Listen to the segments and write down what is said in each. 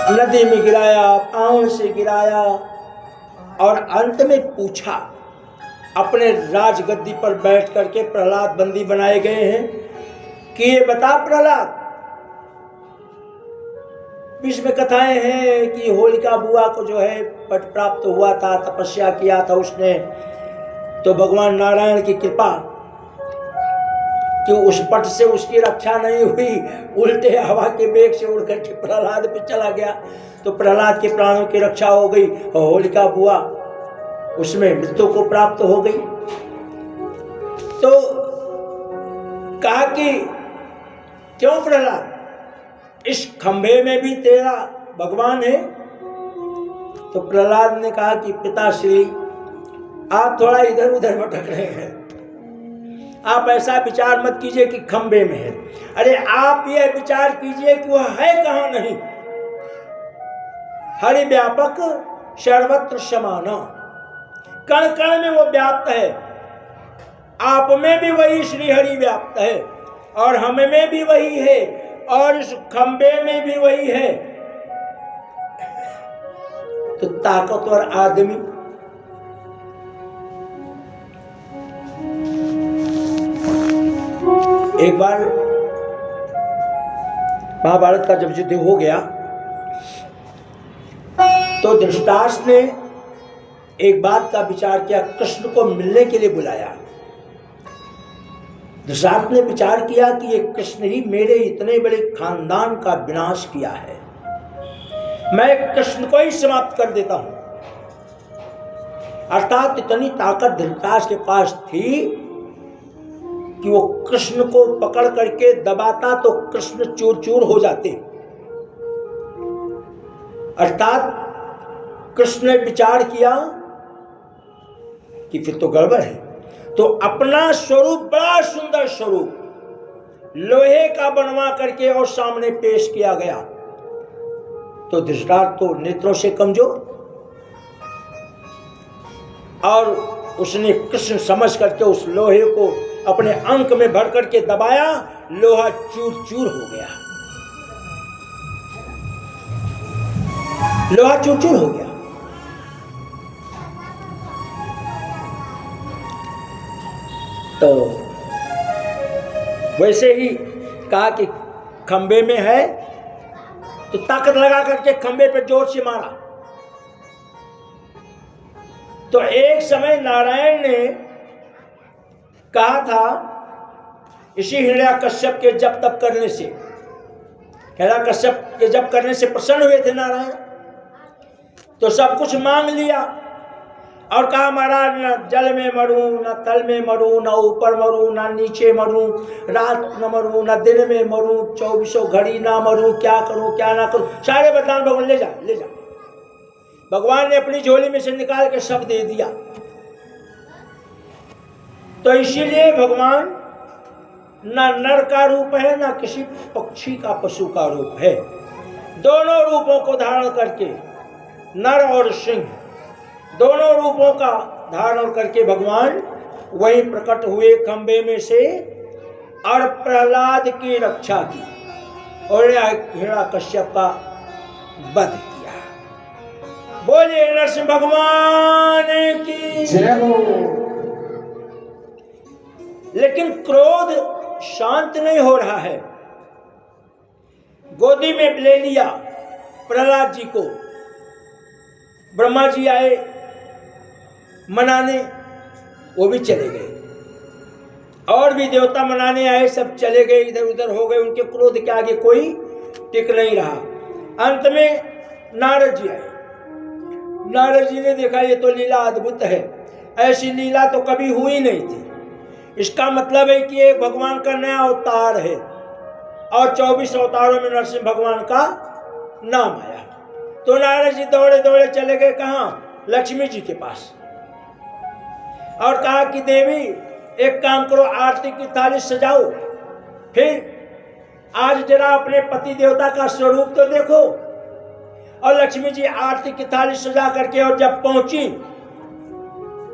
नदी में गिराया, पांव से गिराया और अंत में पूछा। अपने राजगद्दी पर बैठ करके प्रहलाद बंदी बनाए गए हैं कि ये बता प्रहलाद, बीच में कथाएं हैं कि होलिका बुआ को जो है पट प्राप्त हुआ था, तपस्या किया था उसने, तो भगवान नारायण की कृपा कि उस पट से उसकी रक्षा नहीं हुई, उल्टे हवा के वेग से उड़ करके प्रहलाद पे चला गया, तो प्रहलाद के प्राणों की रक्षा हो गई और होलिका बुआ उसमें मृत्यु को प्राप्त हो गई। तो कहा कि क्यों प्रहलाद, इस खंभे में भी तेरा भगवान है? तो प्रहलाद ने कहा कि पिताश्री, आप थोड़ा इधर उधर भटक रहे हैं, आप ऐसा विचार मत कीजिए कि खंबे में है। अरे आप यह विचार कीजिए कि वह है कहां नहीं। हरि व्यापक सर्वत्र समान, कण कण में वो व्याप्त है। आप में भी वही श्री हरि व्याप्त है और हम में भी वही है और इस खंबे में भी वही है। तो ताकतवर आदमी एक बार महाभारत का जब युद्ध हो गया तो धृतराष्ट्र ने एक बात का विचार किया, कृष्ण को मिलने के लिए बुलाया। धृतराष्ट्र ने विचार किया कि ये कृष्ण ही मेरे इतने बड़े खानदान का विनाश किया है, मैं कृष्ण को ही समाप्त कर देता हूं। अर्थात इतनी ताकत धृतराष्ट्र के पास थी कि वो कृष्ण को पकड़ करके दबाता तो कृष्ण चूर चूर हो जाते। अर्थात कृष्ण ने विचार किया कि फिर तो गड़बड़ है, तो अपना स्वरूप, बड़ा सुंदर स्वरूप लोहे का बनवा करके और सामने पेश किया गया। तो धृतराष्ट्र तो नेत्रों से कमजोर, और उसने कृष्ण समझ करके उस लोहे को अपने अंक में भर करके दबाया, लोहा चूर चूर हो गया, लोहा चूर चूर हो गया। तो वैसे ही कहा कि खंबे में है, तो ताकत लगा करके खंबे पे जोर से मारा। तो एक समय नारायण ने कहा था, इसी हिरण्यकश्यप के जप तप करने से, हिरण्यकश्यप के जप करने से प्रसन्न हुए थे नारायण, तो सब कुछ मांग लिया और कहा महाराज न जल में मरूं, न तल में मरूं, न ऊपर मरूं, न नीचे मरूं, रात न मरूं, न दिन में मरूं, 24 घड़ी ना मरूं, क्या करूं क्या ना करूं, सारे वरदान भगवान ले जा ले जा। भगवान ने अपनी झोली में से निकाल के सब दे दिया। तो इसीलिए भगवान ना नर का रूप है, ना किसी पक्षी का पशु का रूप है, दोनों रूपों को धारण करके, नर और सिंह दोनों रूपों का धारण करके भगवान वही प्रकट हुए खंबे में से और प्रहलाद की रक्षा की और हिरण्यकश्यप का वध किया। बोले नरसिंह भगवान की जय हो। लेकिन क्रोध शांत नहीं हो रहा है। गोदी में ले लिया प्रहलाद जी को, ब्रह्मा जी आए मनाने, वो भी चले गए, और भी देवता मनाने आए, सब चले गए, इधर उधर हो गए, उनके क्रोध के आगे कोई टिक नहीं रहा। अंत में नारद जी आए। नारद जी ने देखा ये तो लीला अद्भुत है, ऐसी लीला तो कभी हुई नहीं थी। इसका मतलब है कि एक भगवान का नया अवतार है और 24 अवतारों में नरसिंह भगवान का नाम आया। तो नारद जी दौड़े दौड़े चले गए कहाँ? लक्ष्मी जी के पास, और कहा कि देवी एक काम करो, आरती की थाली सजाओ, फिर आज जरा अपने पति देवता का स्वरूप तो देखो। और लक्ष्मी जी आरती की थाली सजा करके और जब पहुंची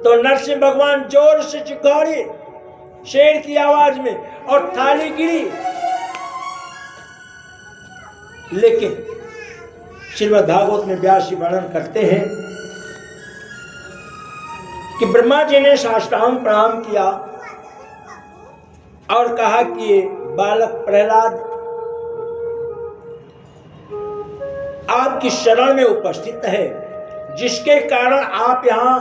तो नरसिंह भगवान जोर से चिल्लाए शेर की आवाज में और थाली गिरी। लेकिन श्रीमद् भागवत में व्यास जी वर्णन करते हैं कि ब्रह्मा जी ने साष्टांग प्रणाम किया और कहा कि ये बालक प्रहलाद आपकी शरण में उपस्थित है, जिसके कारण आप यहाँ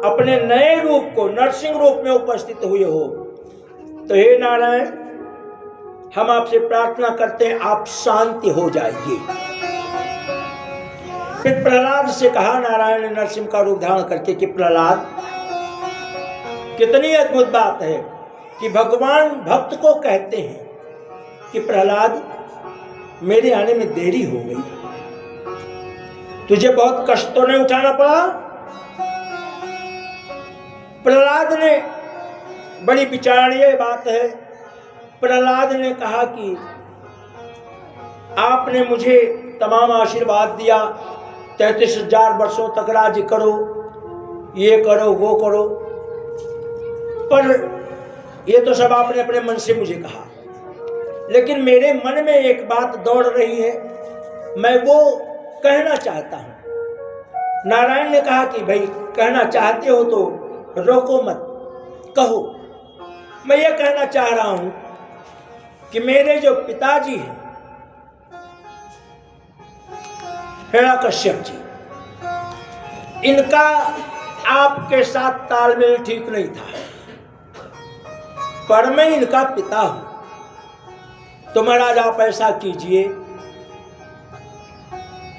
अपने नए रूप को नरसिंह रूप में उपस्थित हुए हो। तो हे नारायण, हम आपसे प्रार्थना करते हैं आप शांति हो जाइए। फिर प्रहलाद से कहा नारायण ने नरसिंह का रूप धारण करके कि प्रहलाद, कितनी अद्भुत बात है कि भगवान भक्त को कहते हैं कि प्रहलाद, मेरे आने में देरी हो गई, तुझे बहुत कष्ट तो नहीं उठाना पड़ा। प्रहलाद ने, बड़ी विचारणीय बात है, प्रहलाद ने कहा कि आपने मुझे तमाम आशीर्वाद दिया, 33,000 वर्षों तक राज्य करो, ये करो वो करो, पर ये तो सब आपने अपने मन से मुझे कहा, लेकिन मेरे मन में एक बात दौड़ रही है, मैं वो कहना चाहता हूं। नारायण ने कहा कि भाई कहना चाहते हो तो रोको मत, कहो। मैं ये कहना चाह रहा हूं कि मेरे जो पिताजी हैं हिरण्यकश्यप जी, इनका आपके साथ तालमेल ठीक नहीं था, पर मैं इनका पिता हूं। तो महाराज आप ऐसा कीजिए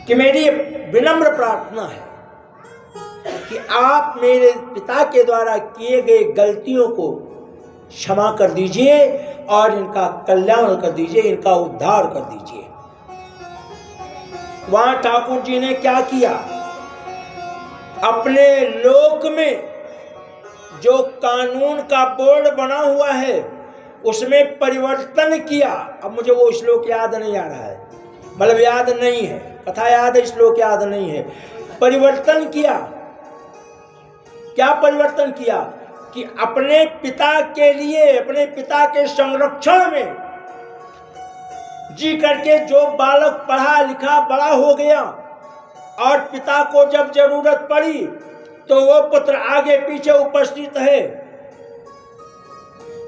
कि मेरी विनम्र प्रार्थना है कि आप मेरे पिता के द्वारा किए गए गलतियों को क्षमा कर दीजिए और इनका कल्याण कर दीजिए, इनका उद्धार कर दीजिए। वहां ठाकुर जी ने क्या किया, अपने लोक में जो कानून का बोर्ड बना हुआ है उसमें परिवर्तन किया। अब मुझे वो श्लोक याद नहीं आ रहा है, मतलब याद नहीं है, कथा याद है, श्लोक याद नहीं है। परिवर्तन किया, क्या परिवर्तन किया कि अपने पिता के लिए, अपने पिता के संरक्षण में जी करके जो बालक पढ़ा लिखा बड़ा हो गया और पिता को जब जरूरत पड़ी तो वो पुत्र आगे पीछे उपस्थित है।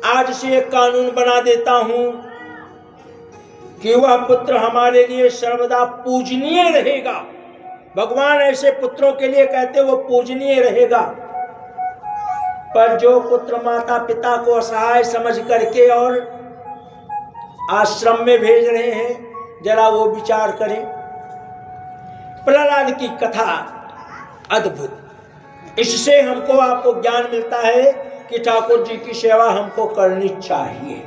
आज से एक कानून बना देता हूं कि वह पुत्र हमारे लिए सर्वदा पूजनीय रहेगा। भगवान ऐसे पुत्रों के लिए कहते वो पूजनीय रहेगा। पर जो पुत्र माता पिता को असहाय समझ करके और आश्रम में भेज रहे हैं, जरा वो विचार करें। प्रहलाद की कथा अद्भुत, इससे हमको आपको ज्ञान मिलता है कि ठाकुर जी की सेवा हमको करनी चाहिए।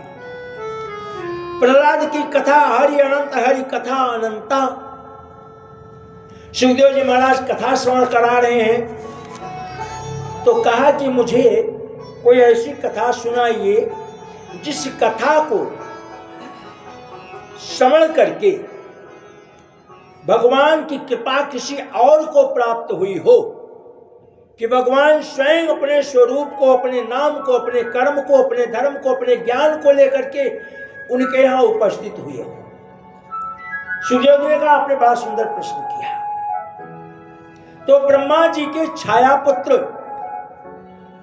प्रहलाद की कथा हरि अनंत, हरि कथा अनंता। सुखदेव जी महाराज कथा श्रवण करा रहे हैं तो कहा कि मुझे कोई ऐसी कथा सुनाइए जिस कथा को श्रवण करके भगवान की कृपा किसी और को प्राप्त हुई हो, कि भगवान स्वयं अपने स्वरूप को, अपने नाम को, अपने कर्म को, अपने धर्म को, अपने ज्ञान को लेकर के उनके यहां उपस्थित हुए हो। सुखदेव जी का आपने बड़ा सुंदर प्रश्न किया। तो ब्रह्मा जी के छाया पुत्र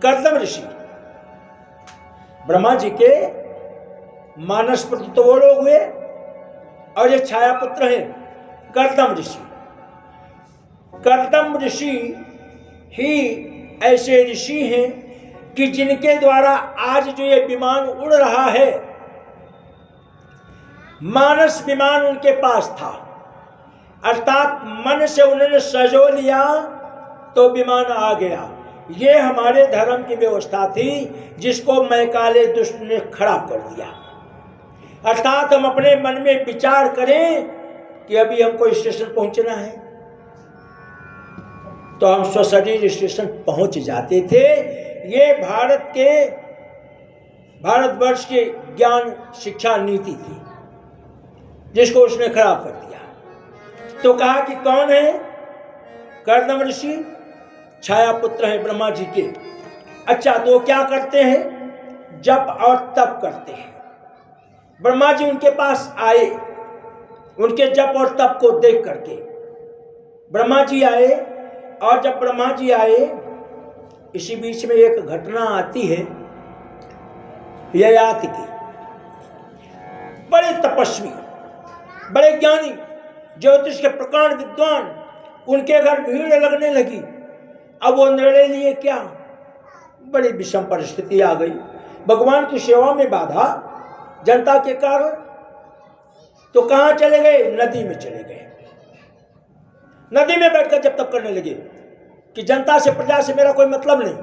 कर्दम ऋषि, ब्रह्मा जी के मानस पुत्र तो वो लोग हुए और ये छाया पुत्र हैं कर्दम ऋषि। कर्दम ऋषि ही ऐसे ऋषि हैं कि जिनके द्वारा आज जो ये विमान उड़ रहा है, मानस विमान उनके पास था, अर्थात मन से उन्होंने सजो लिया तो विमान आ गया। ये हमारे धर्म की व्यवस्था थी जिसको मैकाले दुष्ट ने खराब कर दिया। अर्थात हम अपने मन में विचार करें कि अभी हमको स्टेशन पहुंचना है तो हम स्वशरीर स्टेशन पहुंच जाते थे। ये भारतवर्ष के ज्ञान शिक्षा नीति थी जिसको उसने खराब कर दिया। तो कहा कि कौन है कर्दम ऋषि, छाया पुत्र है ब्रह्मा जी के। अच्छा, तो क्या करते हैं, जप और तप करते हैं। ब्रह्मा जी उनके पास आए, उनके जप और तप को देख करके ब्रह्मा जी आए, और जब ब्रह्मा जी आए, इसी बीच में एक घटना आती है ययाति की। बड़े तपस्वी, बड़े ज्ञानी, ज्योतिष के प्रकांड विद्वान, उनके घर भीड़ लगने लगी। अब वो निर्णय लिए क्या, बड़ी विषम परिस्थिति आ गई। भगवान की सेवा में बाधा जनता के कारण, तो कहां चले गए, नदी में चले गए। नदी में बैठकर जब तप करने लगे कि जनता से, प्रजा से मेरा कोई मतलब नहीं।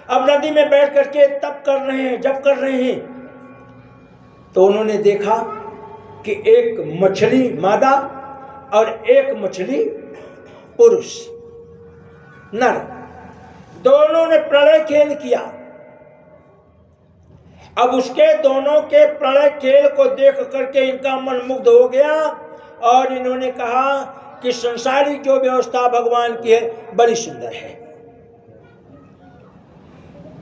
अब नदी में बैठ करके तप कर रहे हैं, जप कर रहे हैं, तो उन्होंने देखा कि एक मछली मादा और एक मछली पुरुष नर, दोनों ने प्रलय खेल किया। अब उसके दोनों के प्रलय खेल को देख करके इनका मन मुग्ध हो गया, और इन्होंने कहा कि संसारिक जो व्यवस्था भगवान की है बड़ी सुंदर है।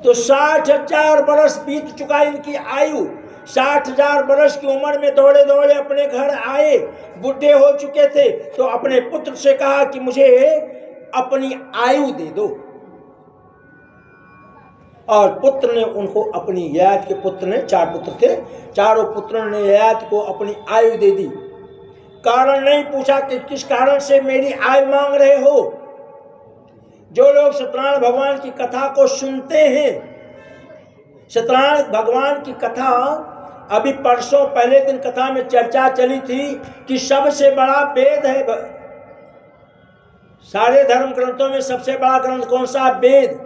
तो 60,000 वर्ष बीत चुका इनकी आयु। 60,000 वर्ष की उम्र में दौड़े दौड़े अपने घर आए, बुढ़े हो चुके थे, तो अपने पुत्र से कहा कि मुझे अपनी आयु दे दो। और पुत्र ने उनको अपनी, ययाति के पुत्र ने, 4 पुत्र थे, चारों पुत्रों ने ययाति को अपनी आयु दे दी। कारण नहीं पूछा कि किस कारण से मेरी आयु मांग रहे हो। जो लोग सत्यनारायण भगवान की कथा को सुनते हैं, सत्यनारायण भगवान की कथा, अभी परसों पहले दिन कथा में चर्चा चली थी कि सबसे बड़ा वेद है, सारे धर्म ग्रंथों में सबसे बड़ा ग्रंथ कौन सा, वेद।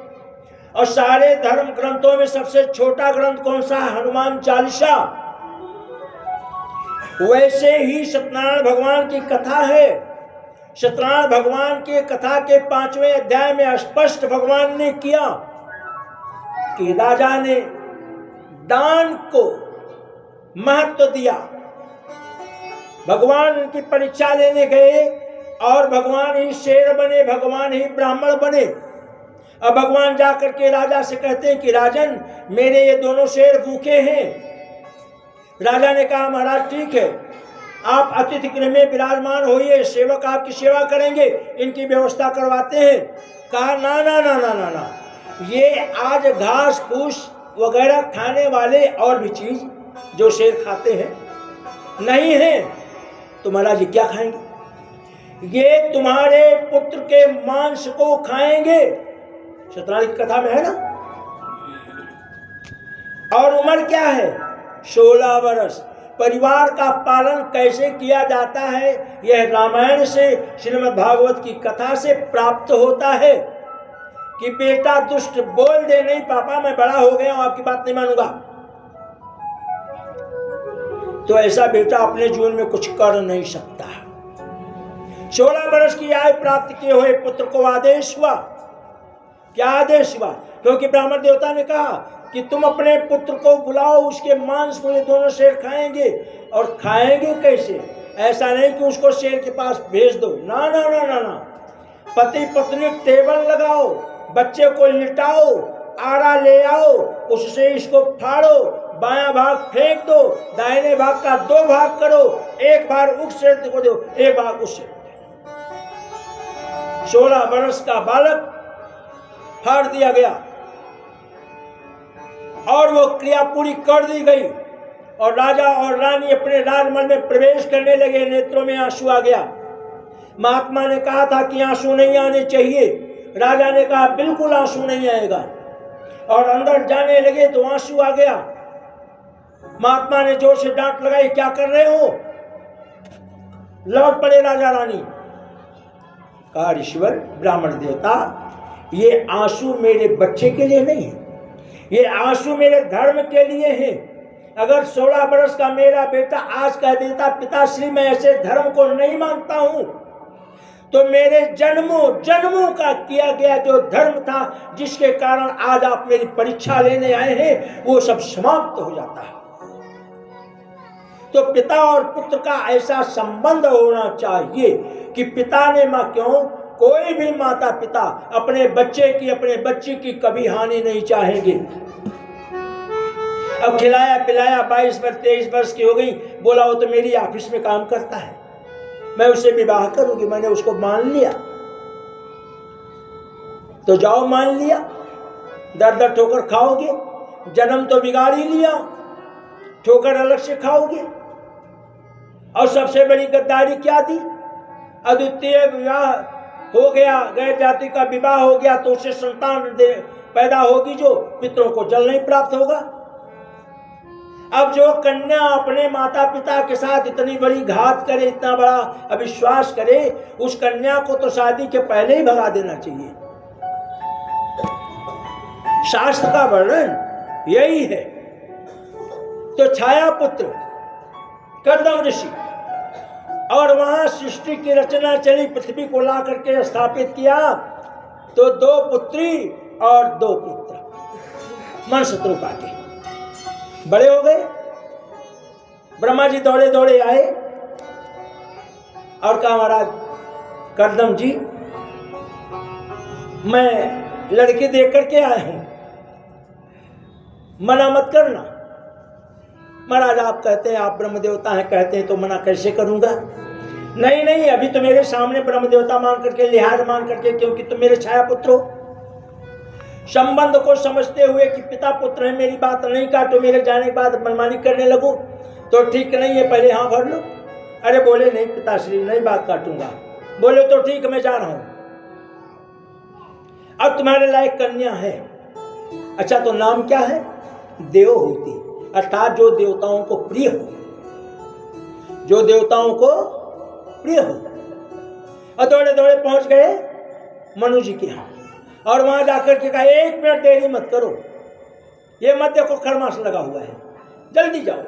और सारे धर्म ग्रंथों में सबसे छोटा ग्रंथ कौन सा, हनुमान चालीसा। वैसे ही सत्यनारायण भगवान की कथा है। सत्यनारायण भगवान की कथा के 5वें अध्याय में स्पष्ट भगवान ने किया कि राजा ने दान को महत्व दिया। भगवान उनकी परीक्षा लेने गए और भगवान ही शेर बने, भगवान ही ब्राह्मण बने। अब भगवान जाकर के राजा से कहते हैं कि राजन, मेरे ये दोनों शेर भूखे हैं। राजा ने कहा महाराज ठीक है, आप अतिथि गृह में विराजमान होइए, सेवक आपकी सेवा करेंगे, इनकी व्यवस्था करवाते हैं। कहा ना ना ना ना ना ना, ये आज घास फूस वगैरह खाने वाले और भी चीज जो शेर खाते हैं नहीं है, तो महाराज जी क्या खाएंगे, ये तुम्हारे पुत्र के मांस को खाएंगे। सत्यनारायण की कथा में है ना। और उम्र क्या है, 16 वर्ष। परिवार का पालन कैसे किया जाता है, यह रामायण से, श्रीमद् भागवत की कथा से प्राप्त होता है कि बेटा दुष्ट बोल दे, नहीं पापा मैं बड़ा हो गया हूं, आपकी बात नहीं मानूंगा, तो ऐसा बेटा अपने जीवन में कुछ कर नहीं सकता। 16 वर्ष की आयु प्राप्त किए हुए पुत्र को आदेश हुआ। क्या आदेश हुआ, क्योंकि ब्राह्मण देवता ने कहा कि तुम अपने पुत्र को बुलाओ, उसके मांस को ये दोनों शेर खाएंगे। और खाएंगे कैसे, ऐसा नहीं कि उसको शेर के पास भेज दो, ना ना ना ना ना, पति पत्नी टेबल लगाओ, बच्चे को लिटाओ, आरा ले आओ, उससे इसको फाड़ो, बायां भाग फेंक दो, दाहिने भाग का 2 भाग करो, एक बार उस शेर को दो, एक बार उस शेर को दो। 16 वर्ष का बालक फाड़ दिया गया और वो क्रिया पूरी कर दी गई। और राजा और रानी अपने राजमहल में प्रवेश करने लगे, नेत्रों में आंसू आ गया। महात्मा ने कहा था कि आंसू नहीं आने चाहिए, राजा ने कहा बिल्कुल आंसू नहीं आएगा, और अंदर जाने लगे तो आंसू आ गया। महात्मा ने जोर से डांट लगाई, क्या कर रहे हो, लौट पड़े राजा रानी। कहा ऋषिवर ब्राह्मण देवता, ये आंसू मेरे बच्चे के लिए नहीं है, ये आंसू मेरे धर्म के लिए हैं। अगर 16 वर्ष का मेरा बेटा आज कह देता पिताश्री मैं ऐसे धर्म को नहीं मानता हूं, तो मेरे जन्मों जन्मों का किया गया जो धर्म था, जिसके कारण आज आप मेरी परीक्षा लेने आए हैं, वो सब समाप्त हो जाता है। तो पिता और पुत्र का ऐसा संबंध होना चाहिए कि पिता ने मां, क्यों, कोई भी माता पिता अपने बच्चे की, अपने बच्ची की कभी हानि नहीं चाहेंगे। अब खिलाया पिलाया, 22 वर्ष 23 वर्ष की हो गई, बोला वो तो मेरी ऑफिस में काम करता है, मैं उससे विवाह करूंगी, मैंने उसको मान लिया। तो जाओ, मान लिया, दर दर ठोकर खाओगे, जन्म तो बिगाड़ ही लिया, ठोकर अलग से खाओगे। और सबसे बड़ी गद्दारी क्या थी? अद्वितीय विवाह हो गया, गैर जाति का विवाह हो गया तो उससे संतान पैदा होगी जो पितरों को जल नहीं प्राप्त होगा। अब जो कन्या अपने माता पिता के साथ इतनी बड़ी घात करे, इतना बड़ा अविश्वास करे, उस कन्या को तो शादी के पहले ही भगा देना चाहिए। शास्त्र का वर्णन यही है। तो छाया पुत्र कर्दम ऋषि, और वहां सृष्टि की रचना चली, पृथ्वी को ला करके स्थापित किया। तो 2 पुत्री और 2 पुत्र मन शत्रुपा के बड़े हो गए। ब्रह्मा जी दौड़े दौड़े आए और कहा, महाराज कर्दम जी, मैं लड़के देख करके आए हूं, मना मत करना। महाराज आप कहते हैं, आप ब्रह्म देवता हैं, कहते हैं तो मना कैसे करूंगा? नहीं नहीं, अभी तो मेरे सामने ब्रह्म देवता मान करके, लिहाज मान करके, क्योंकि तुम मेरे छाया पुत्र हो, संबंध को समझते हुए कि पिता पुत्र है, मेरी बात नहीं काटो, मेरे जाने के बाद मनमानी करने लगो तो ठीक नहीं है, पहले हाँ भर लो। अरे बोले नहीं पिताश्री, नहीं बात काटूंगा। बोले तो ठीक, मैं जा रहा हूं। अब तुम्हारे लायक कन्या है। अच्छा, तो नाम क्या है? देवहूति, अर्थात जो देवताओं को प्रिय हो, जो देवताओं को प्रिय हो। और दौड़े दौड़े पहुंच गए मनु जी के यहाँ, और वहां जाकर के कहा, 1 मिनट देरी मत करो, ये मत देखो खरमास लगा हुआ है, जल्दी जाओ।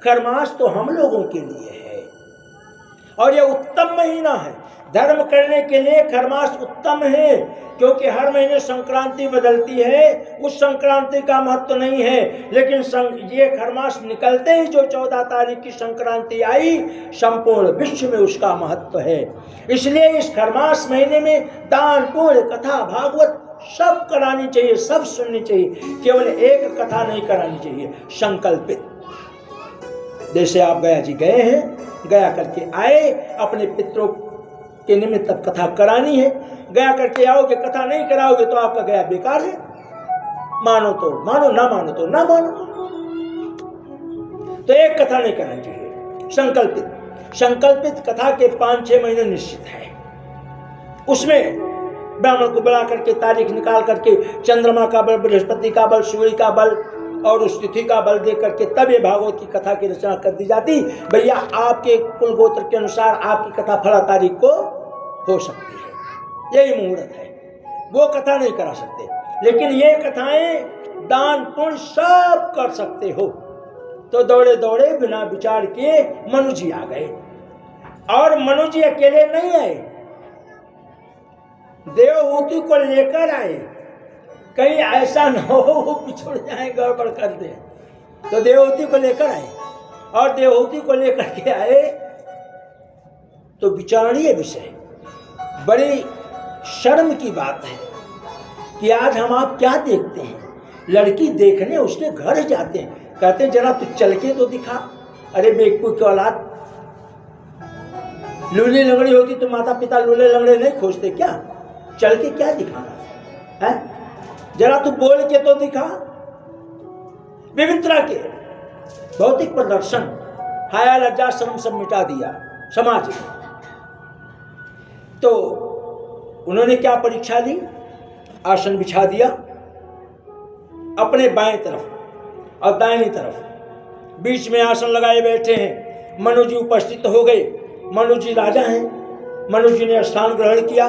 खरमास तो हम लोगों के लिए है, और ये उत्तम महीना है धर्म करने के लिए। खरमास उत्तम है, क्योंकि हर महीने संक्रांति बदलती है, उस संक्रांति का महत्व नहीं है, लेकिन ये खरमास निकलते ही जो 14 तारीख की संक्रांति आई, संपूर्ण विश्व में उसका महत्व है। इसलिए इस खरमास महीने में दान, पुण्य, कथा, भागवत सब करानी चाहिए, सब सुननी चाहिए, केवल एक कथा नहीं करानी चाहिए, संकल्पित। जैसे आप गया जी गए हैं, गया करके आए, अपने पितरों के निमित्त अब कथा करानी है, गया करके आओगे, कथा नहीं कराओगे तो आपका गया बेकार है। मानो तो मानो, ना मानो तो ना मानो। तो एक कथा नहीं करनी चाहिए, संकल्पित। संकल्पित कथा के 5-6 महीने निश्चित है। उसमें ब्राह्मण को बुला करके, तारीख निकाल करके, चंद्रमा का बल, बृहस्पति का बल, सूर्य का बल और उस तिथि का बल दे करके तब ये भागवत की कथा की रचना कर दी जाती। भैया आपके कुल गोत्र के अनुसार आपकी कथा फला तारीख को हो सकती है, यही मुहूर्त है, वो कथा नहीं करा सकते। लेकिन ये कथाएं दान पुण्य सब कर सकते हो। तो दौड़े दौड़े बिना विचार किए मनु जी आ गए, और मनु जी अकेले नहीं आए, देवहूति को लेकर आए। कहीं ऐसा न हो वो पिछड़ जाए, गड़बड़ कर दे। तो देवहूति को लेकर आए, और देवहूति को लेकर के आए तो विचारणीय विषय, बड़ी शर्म की बात है कि आज हम आप क्या देखते हैं, लड़की देखने उसके घर जाते हैं, कहते हैं जरा तू चल के तो दिखा। अरे बेवकूफ की औलाद, लूली लंगड़ी होती तो माता पिता लूले लंगड़े नहीं खोजते क्या? चल के क्या दिखाना है? जरा तू बोल के तो दिखा। विभिन्न तरह के भौतिक प्रदर्शन, हाया लज्जा शर्म सब मिटा दिया समाज में। तो उन्होंने क्या परीक्षा ली? आसन बिछा दिया अपने बाएं तरफ और दाहिनी तरफ, बीच में आसन लगाए बैठे हैं। मनु जी उपस्थित हो गए। मनु जी राजा हैं, मनु जी ने स्थान ग्रहण किया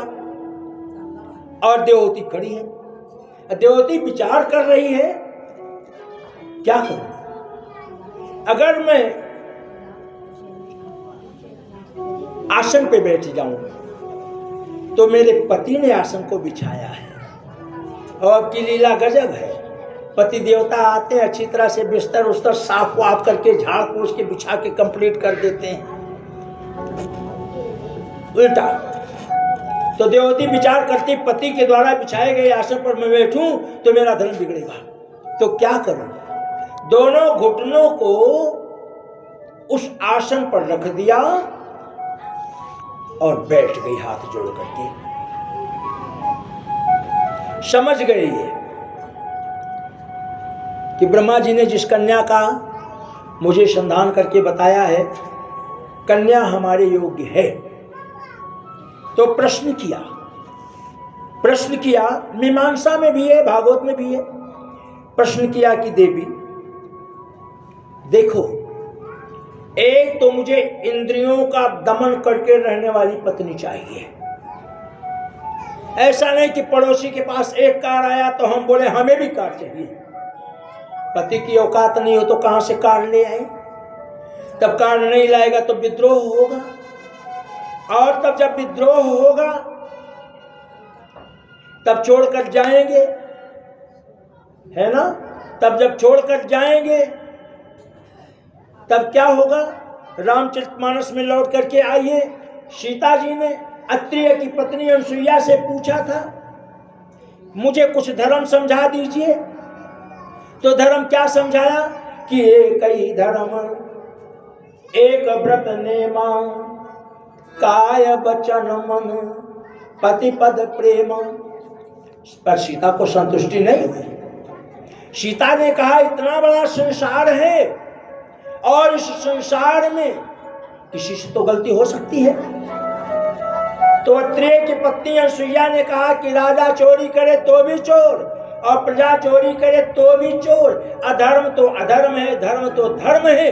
और देवहूति खड़ी है। देवहूति विचार कर रही है, क्या करूं? अगर मैं आसन पे बैठ जाऊं तो मेरे पति ने आसन को बिछाया है, और अब की लीला गजब है। पति देवता आते हैं, अच्छी तरह से बिस्तर उस्तर साफ वाफ करके झाड़ पोछ के बिछा के कंप्लीट कर देते हैं, उल्टा। तो देवहूति विचार करती, पति के द्वारा बिछाए गए आसन पर मैं बैठूं तो मेरा धर्म बिगड़ेगा, तो क्या करूं? दोनों घुटनों को उस आसन पर रख दिया और बैठ गई हाथ जोड़ करके। समझ गई ये कि ब्रह्मा जी ने जिस कन्या का मुझे संधान करके बताया है, कन्या हमारे योग्य है। तो प्रश्न किया, मीमांसा में भी है, भागवत में भी है। प्रश्न किया कि देवी देखो, एक तो मुझे इंद्रियों का दमन करके रहने वाली पत्नी चाहिए। ऐसा नहीं कि पड़ोसी के पास एक कार आया तो हम बोले हमें भी कार चाहिए। पति की औकात नहीं हो तो कहां से कार ले आए? तब कार नहीं लाएगा तो विद्रोह होगा, और तब जब विद्रोह होगा तब छोड़कर जाएंगे, है ना? तब जब छोड़कर जाएंगे तब क्या होगा? रामचरितमानस में लौट करके आइए, सीता जी ने अत्रिय की पत्नी अनुसुईया से पूछा था, मुझे कुछ धर्म समझा दीजिए। तो धर्म क्या समझाया कि एक ही धर्म, एक व्रत नेमा, काय वचन मन, पति पद प्रेम। पर सीता को संतुष्टि नहीं हुई। सीता ने कहा इतना बड़ा संसार है और इस संसार में किसी से तो गलती हो सकती है। तो अत्रेय की पत्नी अनुसुईया ने कहा कि राजा चोरी करे तो भी चोर और प्रजा चोरी करे तो भी चोर, अधर्म तो अधर्म है, धर्म तो धर्म है।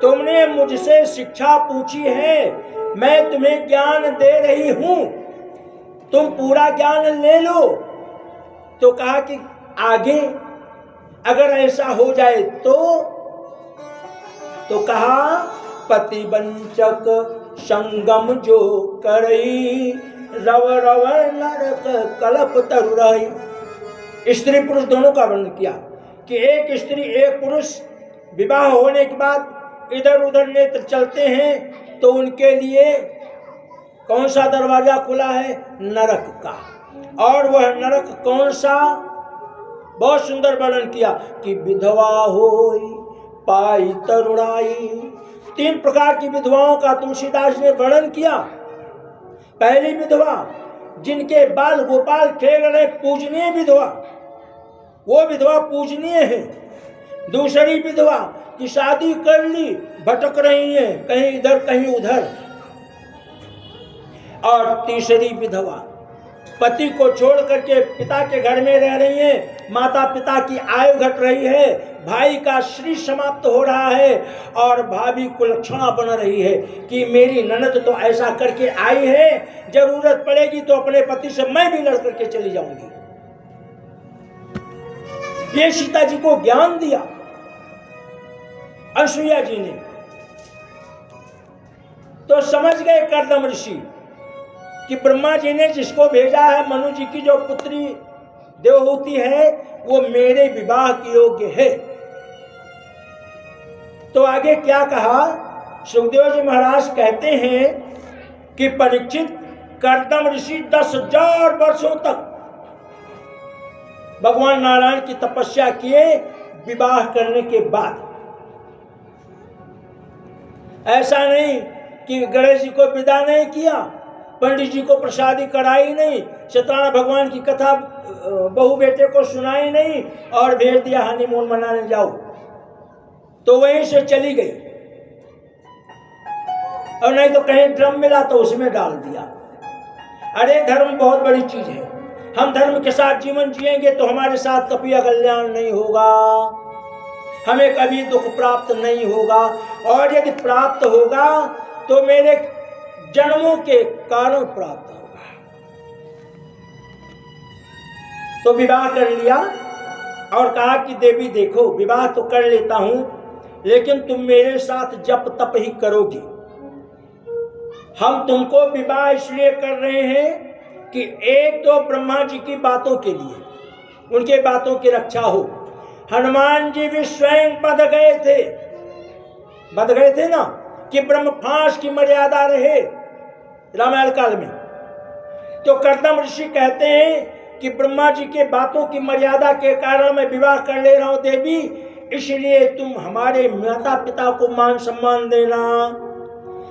तुमने मुझसे शिक्षा पूछी है, मैं तुम्हें ज्ञान दे रही हूं, तुम पूरा ज्ञान ले लो। तो कहा कि आगे अगर ऐसा हो जाए तो कहा पति वंचक संगम जो करई, रव रव नरक कलप तरु रही। स्त्री पुरुष दोनों का वर्णन किया कि एक स्त्री एक पुरुष विवाह होने के बाद इधर उधर नेत्र चलते हैं तो उनके लिए कौन सा दरवाजा खुला है? नरक का। और वह नरक कौन सा? बहुत सुंदर वर्णन किया कि विधवा होई पाई तरुणाई। 3 प्रकार की विधवाओं का तुलसीदास ने वर्णन किया। पहली विधवा जिनके बाल गोपाल खेल रहे, पूजनीय विधवा, वो विधवा पूजनीय है। दूसरी विधवा की शादी कर ली, भटक रही है कहीं इधर कहीं उधर। और तीसरी विधवा पति को छोड़ करके पिता के घर में रह रही है, माता पिता की आयु घट रही है, भाई का श्री समाप्त हो रहा है और भाभी कुलक्षणा बन रही है कि मेरी ननद तो ऐसा करके आई है, जरूरत पड़ेगी तो अपने पति से मैं भी लड़ करके चली जाऊंगी। ये सीता जी को ज्ञान दिया अनुसुईया जी ने। तो समझ गए कर्दम ऋषि कि ब्रह्मा जी ने जिसको भेजा है, मनु जी की जो पुत्री देवहूति है, वो मेरे विवाह के योग्य है। तो आगे क्या कहा? सुखदेव जी महाराज कहते हैं कि परीक्षित कर्दम ऋषि 10,000 वर्षों तक भगवान नारायण की तपस्या किए विवाह करने के बाद। ऐसा नहीं कि गणेश जी को विदा नहीं किया, पंडित जी को प्रसादी कराई नहीं, सत्यनारायण भगवान की कथा बहू बेटे को सुनाई नहीं और भेज दिया हनीमून मनाने जाओ, तो वहीं से चली गई। और नहीं तो कहीं ड्रम मिला तो उसमें डाल दिया। अरे धर्म बहुत बड़ी चीज है, हम धर्म के साथ जीवन जिएंगे तो हमारे साथ कभी अकल्याण नहीं होगा, हमें कभी दुख प्राप्त नहीं होगा, और यदि प्राप्त होगा तो मेरे जन्मों के कारण प्राप्त होगा। तो विवाह कर लिया और कहा कि देवी देखो, विवाह तो कर लेता हूं लेकिन तुम मेरे साथ जप तप ही करोगी। हम तुमको विवाह इसलिए कर रहे हैं कि एक तो ब्रह्मा जी की बातों के लिए, उनके बातों की रक्षा हो। हनुमान जी भी स्वयं बध गए थे ना कि ब्रह्म फांस की मर्यादा रहे रामायण काल में। तो कर्दम ऋषि कहते हैं कि ब्रह्मा जी के बातों की मर्यादा के कारण मैं विवाह कर ले रहा हूं देवी, इसलिए तुम हमारे माता पिता को मान सम्मान देना।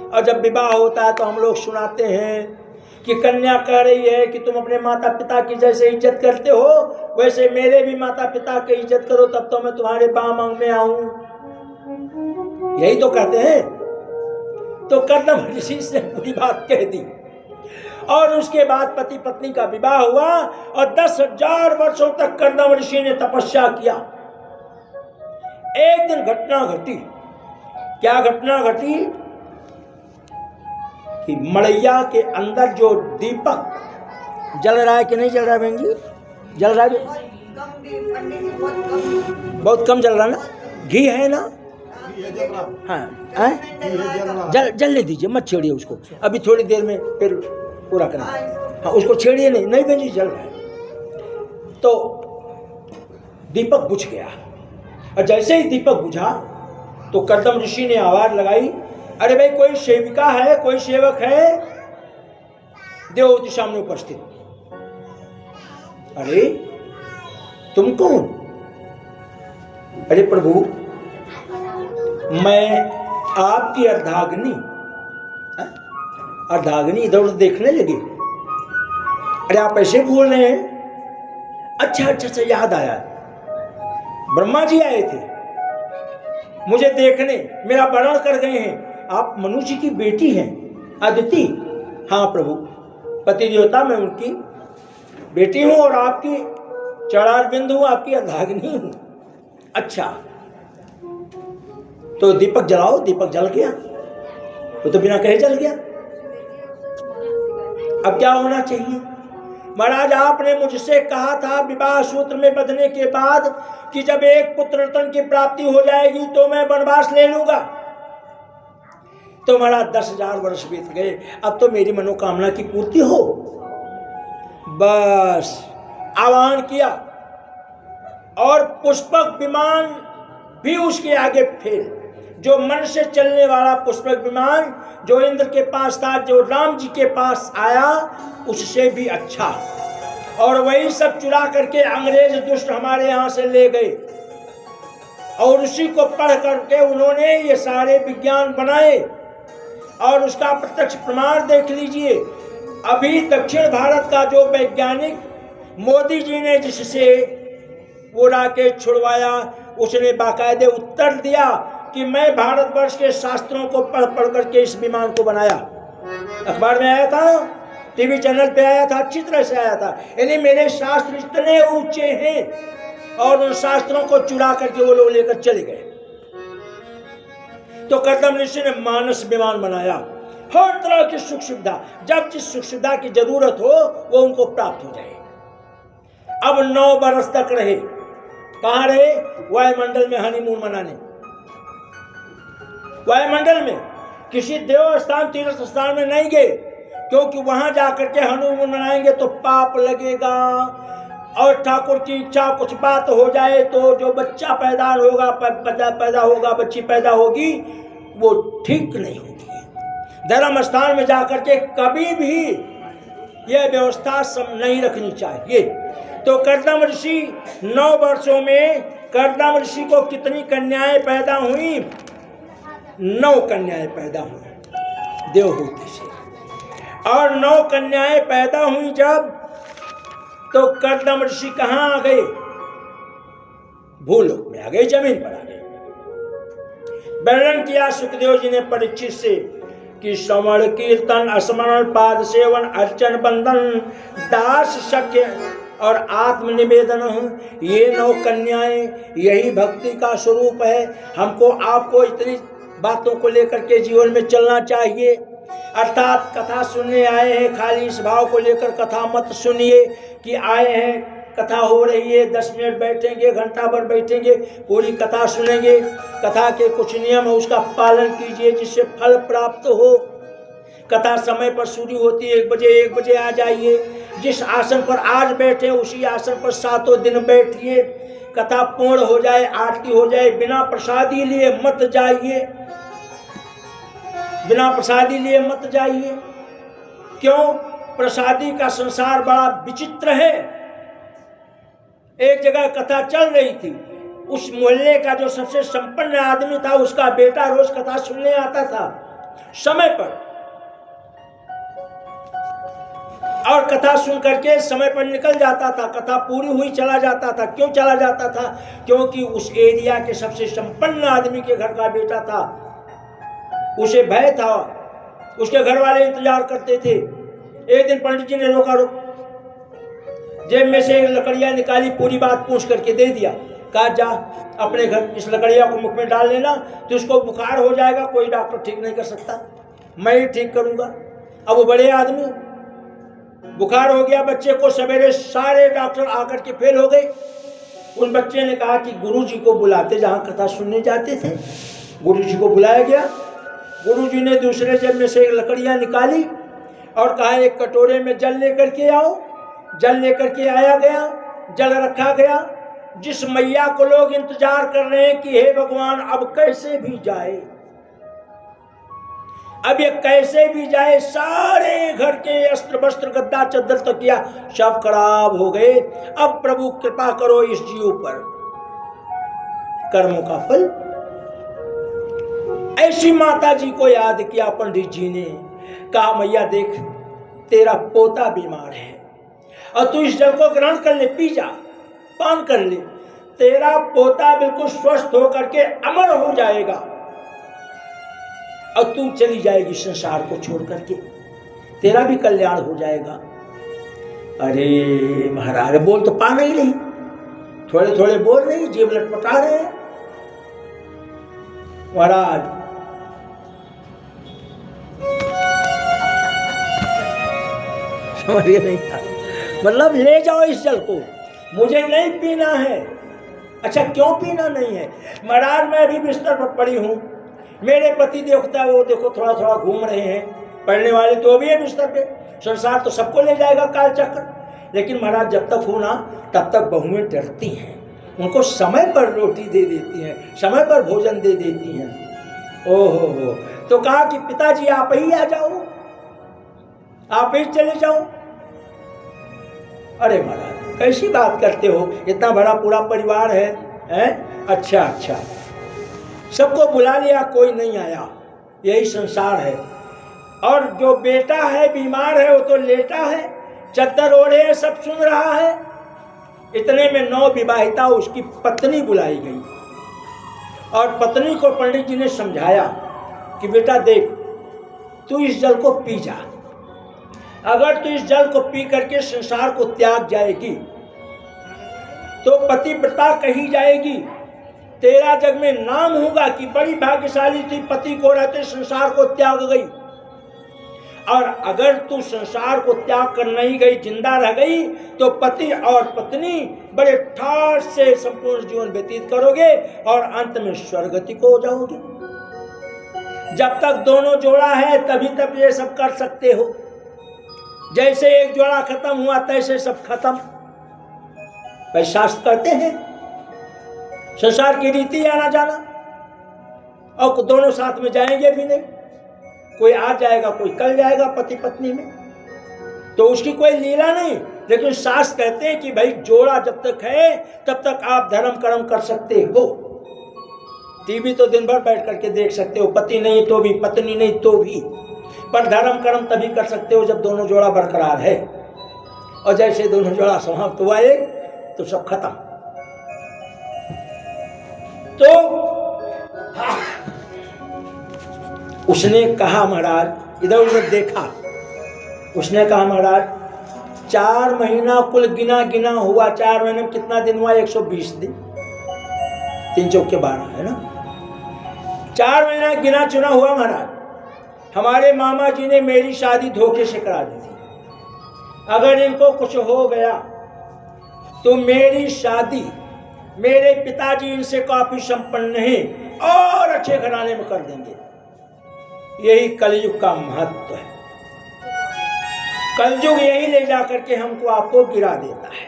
और जब विवाह होता है तो हम लोग सुनाते हैं कि कन्या कह रही है कि तुम अपने माता पिता की जैसे इज्जत करते हो वैसे मेरे भी माता पिता की इज्जत करो, तब तो मैं तुम्हारे बाम में आऊं। यही तो कहते हैं। तो कर्दम ऋषि ने पूरी बात कह दी और उसके बाद पति पत्नी का विवाह हुआ और 10,000 वर्षों तक कर्दम ऋषि ने तपस्या किया। एक दिन घटना घटी। क्या घटना घटी कि मड़ैया के अंदर जो दीपक जल रहा है कि नहीं जल रहा है बहन जी? जल रहा है, बहुत कम जल रहा ना? घी है ना? हाँ, जलने दीजिए, मत छेड़िए उसको, अभी थोड़ी देर में फिर पूरा करना। हाँ, उसको छेड़िए नहीं। नहीं बहन जी, जल रहा है। तो दीपक बुझ गया और जैसे ही दीपक बुझा तो कर्दम ऋषि ने आवाज लगाई, अरे भाई कोई सेविका है, कोई सेवक है? देवहूति सामने उपस्थित। अरे तुम कौन? अरे प्रभु, मैं आपकी अर्धाग्नि। अर्धाग्नि इधर उधर देखने लगी। अरे आप ऐसे बोल रहे हैं? अच्छा अच्छा अच्छा, याद आया, ब्रह्मा जी आए थे मुझे देखने, मेरा वर्णन कर गए हैं। आप मनु जी की बेटी हैं अदिति? हाँ प्रभु, पति देवता मैं उनकी बेटी हूं और आपकी चढ़ार बिंदु हूं, आपकी अर्धाग्नि हूं। अच्छा, तो दीपक जलाओ। दीपक जल गया, वो तो बिना कहे जल गया। अब क्या होना चाहिए? महाराज, आपने मुझसे कहा था विवाह सूत्र में बंधने के बाद कि जब एक पुत्र रत्न की प्राप्ति हो जाएगी तो मैं वनवास ले लूंगा। तो महाराज 10,000 वर्ष बीत गए, अब तो मेरी मनोकामना की पूर्ति हो। बस आह्वान किया और पुष्पक विमान भी उसके आगे फेल। जो मन से चलने वाला पुष्पक विमान जो इंद्र के पास था, जो राम जी के पास आया, उससे भी अच्छा। और वही सब चुरा करके अंग्रेज दुष्ट हमारे यहाँ से ले गए और उसी को पढ़ करके उन्होंने ये सारे विज्ञान बनाए और उसका प्रत्यक्ष प्रमाण देख लीजिए। अभी दक्षिण भारत का जो वैज्ञानिक मोदी जी ने जिससे वो राकेट छुड़वाया, उसने बाकायदे उत्तर दिया कि मैं भारतवर्ष के शास्त्रों को पढ़ पढ़ करके इस विमान को बनाया। अखबार में आया था, टीवी चैनल पे आया था, अच्छी तरह से आया था। यानी मेरे शास्त्र इतने ऊंचे हैं और उन शास्त्रों को चुरा करके वो लोग लेकर चले गए। तो कर्दम ऋषि ने मानस विमान बनाया, हर तरह की सुख सुविधा, जब जिस सुख सुविधा की जरूरत हो वो उनको प्राप्त हो जाए। अब 9 बरस तक रहे। कहां रहे? वायुमंडल में हनीमून मनाने। वायुमंडल में, किसी देव स्थान तीर्थ स्थान में नहीं गए, क्योंकि वहां जाकर के हनीमून मनाएंगे तो पाप लगेगा और ठाकुर की इच्छा कुछ बात हो जाए तो जो बच्चा पैदा होगा, बच्ची पैदा होगी, वो ठीक नहीं होगी। धर्म स्थान में जाकर के कभी भी यह व्यवस्था सब नहीं रखनी चाहिए। तो कर्दम ऋषि 9 वर्षों में कर्दम ऋषि को कितनी कन्याएं पैदा हुई? 9 कन्याएं पैदा हुई देवहूति से। और 9 कन्याएं पैदा हुई जब, तो कर्दम ऋषि कहां आ गए? भूलोक में आ गए, जमीन पर आ गए। वर्णन किया सुखदेव जी ने परीक्षित से कि श्रवण कीर्तन स्मरण पाद सेवन अर्चन बंधन दास शक्य और आत्मनिवेदन, ये 9 कन्याएं, यही भक्ति का स्वरूप है। हमको आपको इतनी बातों को लेकर के जीवन में चलना चाहिए। अर्थात कथा सुनने आए हैं, खाली इस भाव को लेकर कथा मत सुनिए कि आए हैं, कथा हो रही है, 10 मिनट बैठेंगे, घंटा भर बैठेंगे, पूरी कथा सुनेंगे। कथा के कुछ नियम है, उसका पालन कीजिए जिससे फल प्राप्त हो। कथा समय पर शुरू होती है 1 बजे आ जाइए। जिस आसन पर आज बैठे उसी आसन पर 7 दिन बैठिए। कथा पूर्ण हो जाए, आरती हो जाए, बिना प्रसादी लिए मत जाइए, बिना प्रसादी लिए मत जाइए। क्यों? प्रसादी का संसार बड़ा विचित्र है। एक जगह कथा चल रही थी, उस मोहल्ले का जो सबसे संपन्न आदमी था, उसका बेटा रोज कथा सुनने आता था। समय पर, और कथा सुन करके समय पर निकल जाता था। कथा पूरी हुई चला जाता था। क्यों चला जाता था? क्योंकि उस एरिया के सबसे संपन्न आदमी के घर का बेटा था, उसे भय था, उसके घर वाले इंतजार करते थे। एक दिन पंडित जी ने रोका, रोक, जेब में से लकड़ियां निकाली, पूरी बात पूछ करके दे दिया। कहा जा अपने घर इस लकड़िया को मुख में डाल लेना, तो उसको बुखार हो जाएगा, कोई डॉक्टर ठीक नहीं कर सकता, मैं ही ठीक करूंगा। अब वो बड़े आदमी, बुखार हो गया बच्चे को, सवेरे सारे डॉक्टर आकर के फेल हो गए। उन बच्चे ने कहा कि गुरुजी को बुलाते, जहां कथा सुनने जाते थे गुरुजी को बुलाया गया। गुरुजी ने दूसरे जेब में से एक लकड़ियां निकाली और कहा एक कटोरे में जल लेकर के आओ। जल लेकर के आया गया, जल रखा गया। जिस मैया को लोग इंतजार कर रहे हैं कि हे भगवान अब कैसे भी जाए, अब ये कैसे भी जाए, सारे घर के अस्त्र वस्त्र गद्दा चद्दर तकिया सब खराब हो गए। अब प्रभु कृपा करो इस जीव पर, कर्मों का फल। ऐसी माता जी को याद किया पंडित जी ने, कहा मैया देख तेरा पोता बीमार है और तू इस जल को ग्रहण कर ले, पी जा, पान कर ले, तेरा पोता बिल्कुल स्वस्थ होकर के अमर हो जाएगा और तू चली जाएगी संसार को छोड़ करके, तेरा भी कल्याण हो जाएगा। अरे महाराज बोल तो पा नहीं, थोड़े थोड़े बोल रही, जीभ लटपटा रहे हैं। महाराज समझिए नहीं, मतलब ले जाओ इस जल को, मुझे नहीं पीना है। अच्छा क्यों पीना नहीं है? महाराज मैं अभी बिस्तर पर पड़ी हूँ, मेरे पति देखता है वो देखो थोड़ा थोड़ा घूम रहे हैं, पढ़ने वाले तो भी है बिस्तर पे, संसार तो सबको ले जाएगा काल चक्र। लेकिन महाराज जब तक हो ना तब तक बहुएं डरती हैं, उनको समय पर रोटी दे देती हैं, समय पर भोजन दे देती हैं। ओहो हो, तो कहा कि पिताजी आप ही आ जाओ, आप ही चले जाओ। अरे महाराज कैसी बात करते हो, इतना बड़ा पूरा परिवार है, हैं? अच्छा अच्छा, सबको बुला लिया, कोई नहीं आया, यही संसार है। और जो बेटा है बीमार है वो तो लेटा है, चद्दर ओढ़े है, सब सुन रहा है। इतने में नवविवाहिता उसकी पत्नी बुलाई गई और पत्नी को पंडित जी ने समझाया कि बेटा देख तू इस जल को पी जा, अगर तू इस जल को पी करके संसार को त्याग जाएगी तो पतिव्रता कही जाएगी, तेरा जग में नाम होगा कि बड़ी भाग्यशाली थी, पति को रहते संसार को त्याग गई। और अगर तू संसार को त्याग कर नहीं गई, जिंदा रह गई, तो पति और पत्नी बड़े ठाठ से संपूर्ण जीवन व्यतीत करोगे और अंत में स्वर्गति को हो जाओगे। जब तक दोनों जोड़ा है तभी तक ये सब कर सकते हो, जैसे एक जोड़ा खत्म हुआ तैसे सब खत्म। शास्त्र कहते हैं संसार की रीति आना जाना, और दोनों साथ में जाएंगे भी नहीं, कोई आज जाएगा कोई कल जाएगा पति पत्नी में, तो उसकी कोई लीला नहीं। लेकिन शास्त्र कहते हैं कि भाई जोड़ा जब तक है तब तक आप धर्म कर्म कर सकते हो। टीवी तो दिन भर बैठ करके देख सकते हो, पति नहीं तो भी, पत्नी नहीं तो भी, पर धर्म कर्म तभी कर सकते हो जब दोनों जोड़ा बरकरार है। और जैसे दोनों जोड़ा समाप्त हुआ एक तो सब खत्म। तो उसने कहा महाराज, इधर उधर देखा, उसने कहा महाराज 4 महीना कुल गिना गिना हुआ, 4 महीने में कितना दिन हुआ? 120 दिन, 3 चौके 12 है ना, 4 महीना गिना चुना हुआ महाराज। हमारे मामा जी ने मेरी शादी धोखे से करा दी थी, अगर इनको कुछ हो गया तो मेरी शादी मेरे पिताजी इनसे काफी संपन्न नहीं और अच्छे घराने में कर देंगे। यही कलयुग का महत्व है। कलयुग यही ले जाकर के हमको आपको गिरा देता है।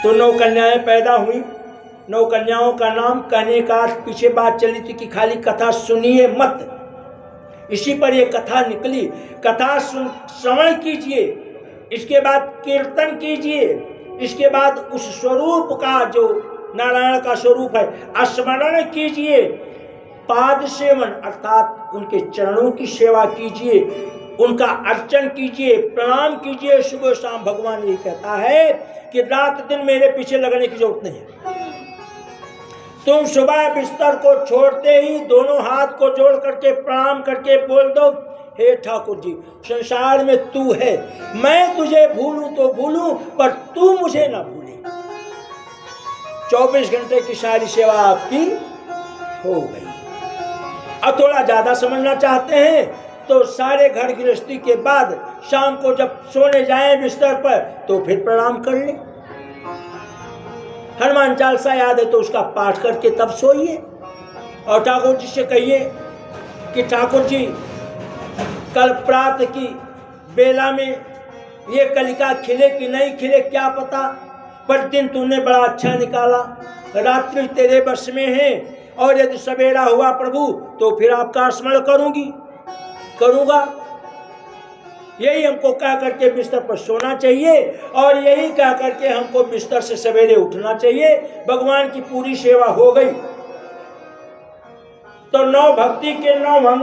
तो 9 कन्याएं पैदा हुई। 9 कन्याओं का नाम कहने का पीछे बात चली थी कि खाली कथा सुनिए मत, इसी पर यह कथा निकली। कथा श्रवण कीजिए, इसके बाद कीर्तन कीजिए, इसके बाद उस स्वरूप का जो नारायण का स्वरूप है स्मरण कीजिए। पाद सेवन अर्थात उनके चरणों की सेवा कीजिए, उनका अर्चन कीजिए, प्रणाम कीजिए सुबह शाम। भगवान ये कहता है कि रात दिन मेरे पीछे लगने की जरूरत नहीं है। तुम सुबह बिस्तर को छोड़ते ही दोनों हाथ को जोड़ करके प्रणाम करके बोल दो, हे ठाकुर जी, संसार में तू है, मैं तुझे भूलूं तो भूलूं पर तू मुझे ना भूले। 24 घंटे की सारी सेवा आपकी हो गई। अब थोड़ा ज्यादा समझना चाहते हैं तो सारे घर गृहस्थी के बाद शाम को जब सोने जाएं बिस्तर पर तो फिर प्रणाम कर ले। हनुमान चालीसा याद है तो उसका पाठ करके तब सोइए। और ठाकुर जी से कहिए कि ठाकुर जी, कल प्रातः की बेला में ये कलिका खिले कि नहीं खिले क्या पता, पर दिन तूने बड़ा अच्छा निकाला, रात्रि तेरे बस में है, और यदि सवेरा हुआ प्रभु तो फिर आपका स्मरण करूंगा। यही हमको कह करके बिस्तर पर सोना चाहिए और यही कह करके हमको बिस्तर से सवेरे उठना चाहिए। भगवान की पूरी सेवा हो गई। तो 9 भक्ति के 9 अंग।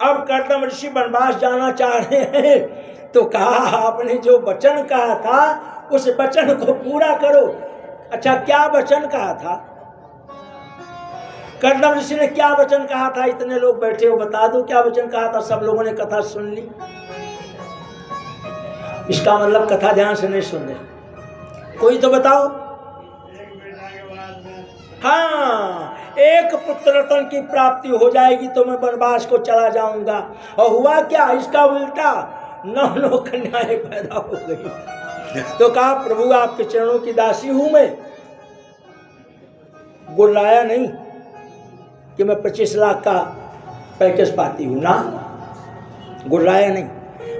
अब कर्दम ऋषि वनवास जाना चाह रहे हैं तो कहा आपने जो वचन कहा था उस वचन को पूरा करो। अच्छा, क्या वचन कहा था? कर्दम ऋषि ने क्या वचन कहा था? इतने लोग बैठे हो, बता दो क्या वचन कहा था। सब लोगों ने कथा सुन ली। इसका मतलब कथा ध्यान से नहीं सुन रहे। कोई तो बताओ। हाँ, एक पुत्र रत्न की प्राप्ति हो जाएगी तो मैं वनवास को चला जाऊंगा। और हुआ क्या? इसका उल्टा 9 कन्याएं पैदा हो गई। तो कहा प्रभु आपके चरणों की दासी हूं मैं। गुर्राया नहीं कि मैं 25 लाख का पैकेज पाती हूं ना, गुर्राया नहीं।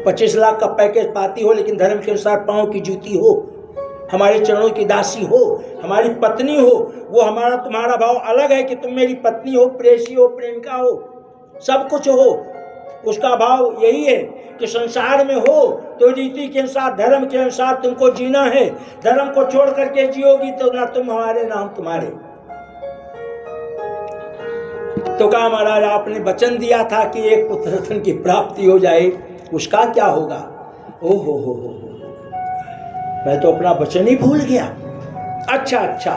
25 लाख का पैकेज पाती हो लेकिन धर्म के अनुसार पांव की जूती हो, हमारे चरणों की दासी हो, हमारी पत्नी हो। वो हमारा तुम्हारा भाव अलग है कि तुम मेरी पत्नी हो, प्रेयसी हो, प्रेमिका हो, सब कुछ हो। उसका भाव यही है कि संसार में हो तो रीति के अनुसार, धर्म के अनुसार तुमको जीना है। धर्म को छोड़ करके जियोगी तो ना तुम हमारे ना हम तुम्हारे। तो कहा महाराज आपने वचन दिया था कि एक पुत्र रत्न की प्राप्ति हो जाए, उसका क्या होगा? ओ हो, मैं तो अपना वचन ही भूल गया। अच्छा,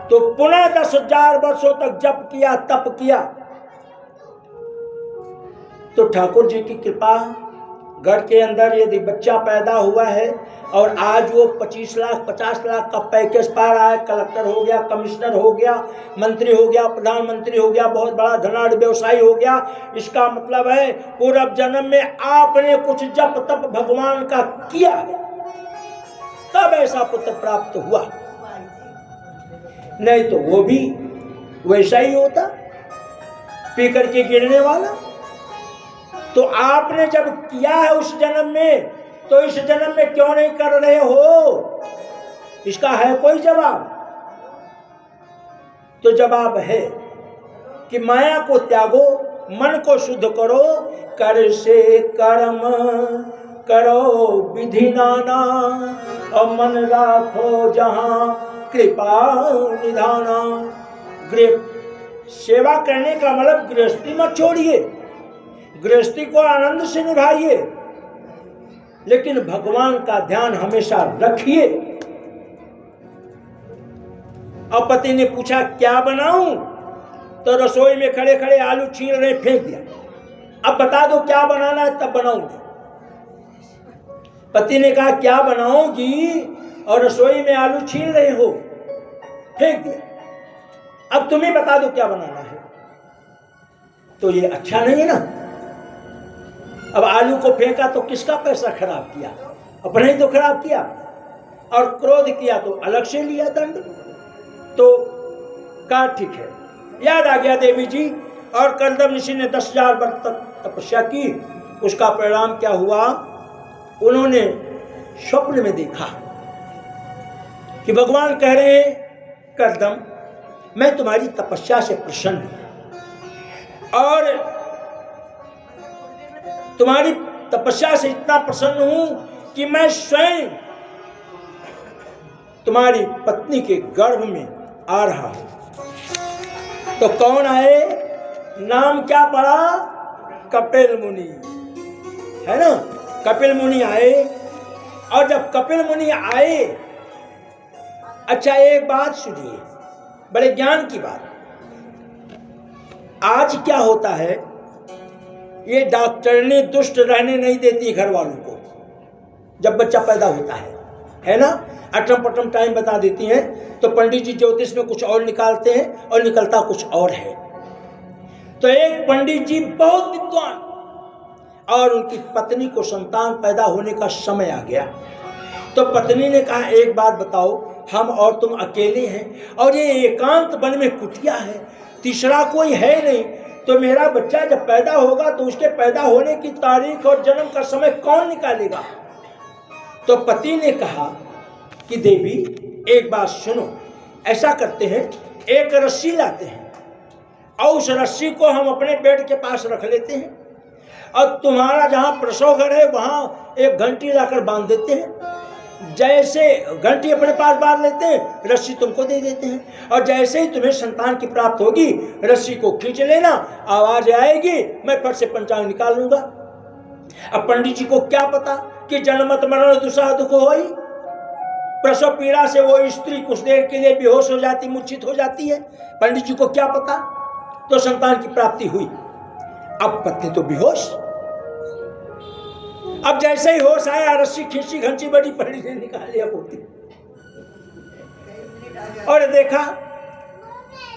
तो पुनः 10,000 वर्षों तक जप किया, तप किया। तो ठाकुर जी की कृपा, घर के अंदर यदि बच्चा पैदा हुआ है और आज वो 25 लाख 50 लाख का पैकेज पा रहा है, कलेक्टर हो गया, कमिश्नर हो गया, मंत्री हो गया, प्रधानमंत्री हो गया, बहुत बड़ा धनाढ़ व्यवसायी हो गया, इसका मतलब है पूर्व जन्म में आपने कुछ जप तप भगवान का किया है, तब ऐसा पुत्र प्राप्त हुआ। नहीं तो वो भी वैसा ही होता, पी करके गिरने वाला। तो आपने जब किया है उस जन्म में तो इस जन्म में क्यों नहीं कर रहे हो? इसका है कोई जवाब? तो जवाब है कि माया को त्यागो, मन को शुद्ध करो, कर से कर्म करो विधि नाना, और मन राखो जहां कृपा निधाना। सेवा करने का मतलब गृहस्थी मत छोड़िए, गृहस्थी को आनंद से निभाइए, लेकिन भगवान का ध्यान हमेशा रखिए। अब पति ने पूछा क्या बनाऊं, तो रसोई में खड़े खड़े आलू छील रहे, फेंक दिया। अब बता दो क्या बनाना है, तब बनाऊंगी। पति ने कहा क्या बनाओगी, और रसोई में आलू छील रहे हो, फेंक दिया। अब तुम्हें बता दो क्या बनाना है। तो ये अच्छा नहीं है ना। अब आलू को फेंका तो किसका पैसा खराब किया? अपना ही तो खराब किया। और क्रोध किया तो अलग से लिया दंड। तो कहा ठीक है, याद आ गया देवी जी। और कर्दम ऋषि ने 10,000 वर्ष तक तपस्या की। उसका परिणाम क्या हुआ? उन्होंने स्वप्न में देखा कि भगवान कह रहे हैं कर्दम, मैं तुम्हारी तपस्या से प्रसन्न हूं और तुम्हारी तपस्या से इतना प्रसन्न हूं कि मैं स्वयं तुम्हारी पत्नी के गर्भ में आ रहा हूं। तो कौन आए? नाम क्या पड़ा? कपिल मुनि, है ना। कपिल मुनि आए, और जब कपिल मुनि आए, अच्छा एक बात सुनिए, बड़े ज्ञान की बात। आज क्या होता है, ये डॉक्टरनी दुष्ट रहने नहीं देती घर वालों को जब बच्चा पैदा होता है ना। अटम पटम टाइम बता देती हैं, तो पंडित जी ज्योतिष में कुछ और निकालते हैं और निकलता कुछ और है। तो एक पंडित जी बहुत विद्वान, और उनकी पत्नी को संतान पैदा होने का समय आ गया। तो पत्नी ने कहा, एक बात बताओ, हम और तुम अकेले हैं, और ये एकांत वन में कुटिया है, तीसरा कोई है नहीं, तो मेरा बच्चा जब पैदा होगा तो उसके पैदा होने की तारीख और जन्म का समय कौन निकालेगा? तो पति ने कहा कि देवी एक बात सुनो, ऐसा करते हैं, एक रस्सी लाते हैं और उस रस्सी को हम अपने बेड के पास रख लेते हैं, और तुम्हारा जहाँ प्रसव घर है वहाँ एक घंटी लाकर बांध देते हैं। जैसे घंटी अपने पास बांध लेते हैं, रस्सी तुमको दे देते हैं, और जैसे ही तुम्हें संतान की प्राप्त होगी, रस्सी को खींच लेना, आवाज आएगी, मैं फट से पंचांग निकाल लूंगा। अब पंडित जी को क्या पता कि जन्मत मरण दुसह दुख होई, प्रसव पीड़ा से वो स्त्री कुछ देर के लिए बेहोश हो जाती, मूर्छित हो जाती है, पंडित जी को क्या पता। तो संतान की प्राप्ति हुई। अब पत्नी तो बेहोश, अब जैसे ही होश आया, रस्सी खींची, घंटी बड़ी पड़ी ने निकाल लिया पोती, और देखा,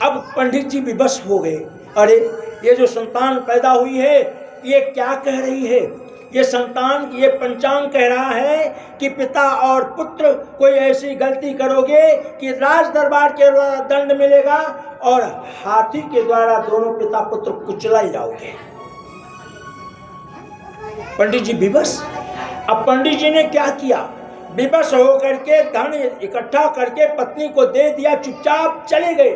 अब पंडित जी विवश हो गए। अरे ये जो संतान पैदा हुई है, ये क्या कह रही है? ये संतान, ये पंचांग कह रहा है कि पिता और पुत्र कोई ऐसी गलती करोगे कि राज दरबार के द्वारा दंड मिलेगा, और हाथी के द्वारा दोनों पिता पुत्र कुचलाए जाओगे। पंडित जी विवश। अब पंडित जी ने क्या किया, विवश होकर के धन इकट्ठा करके पत्नी को दे दिया, चुपचाप चले गए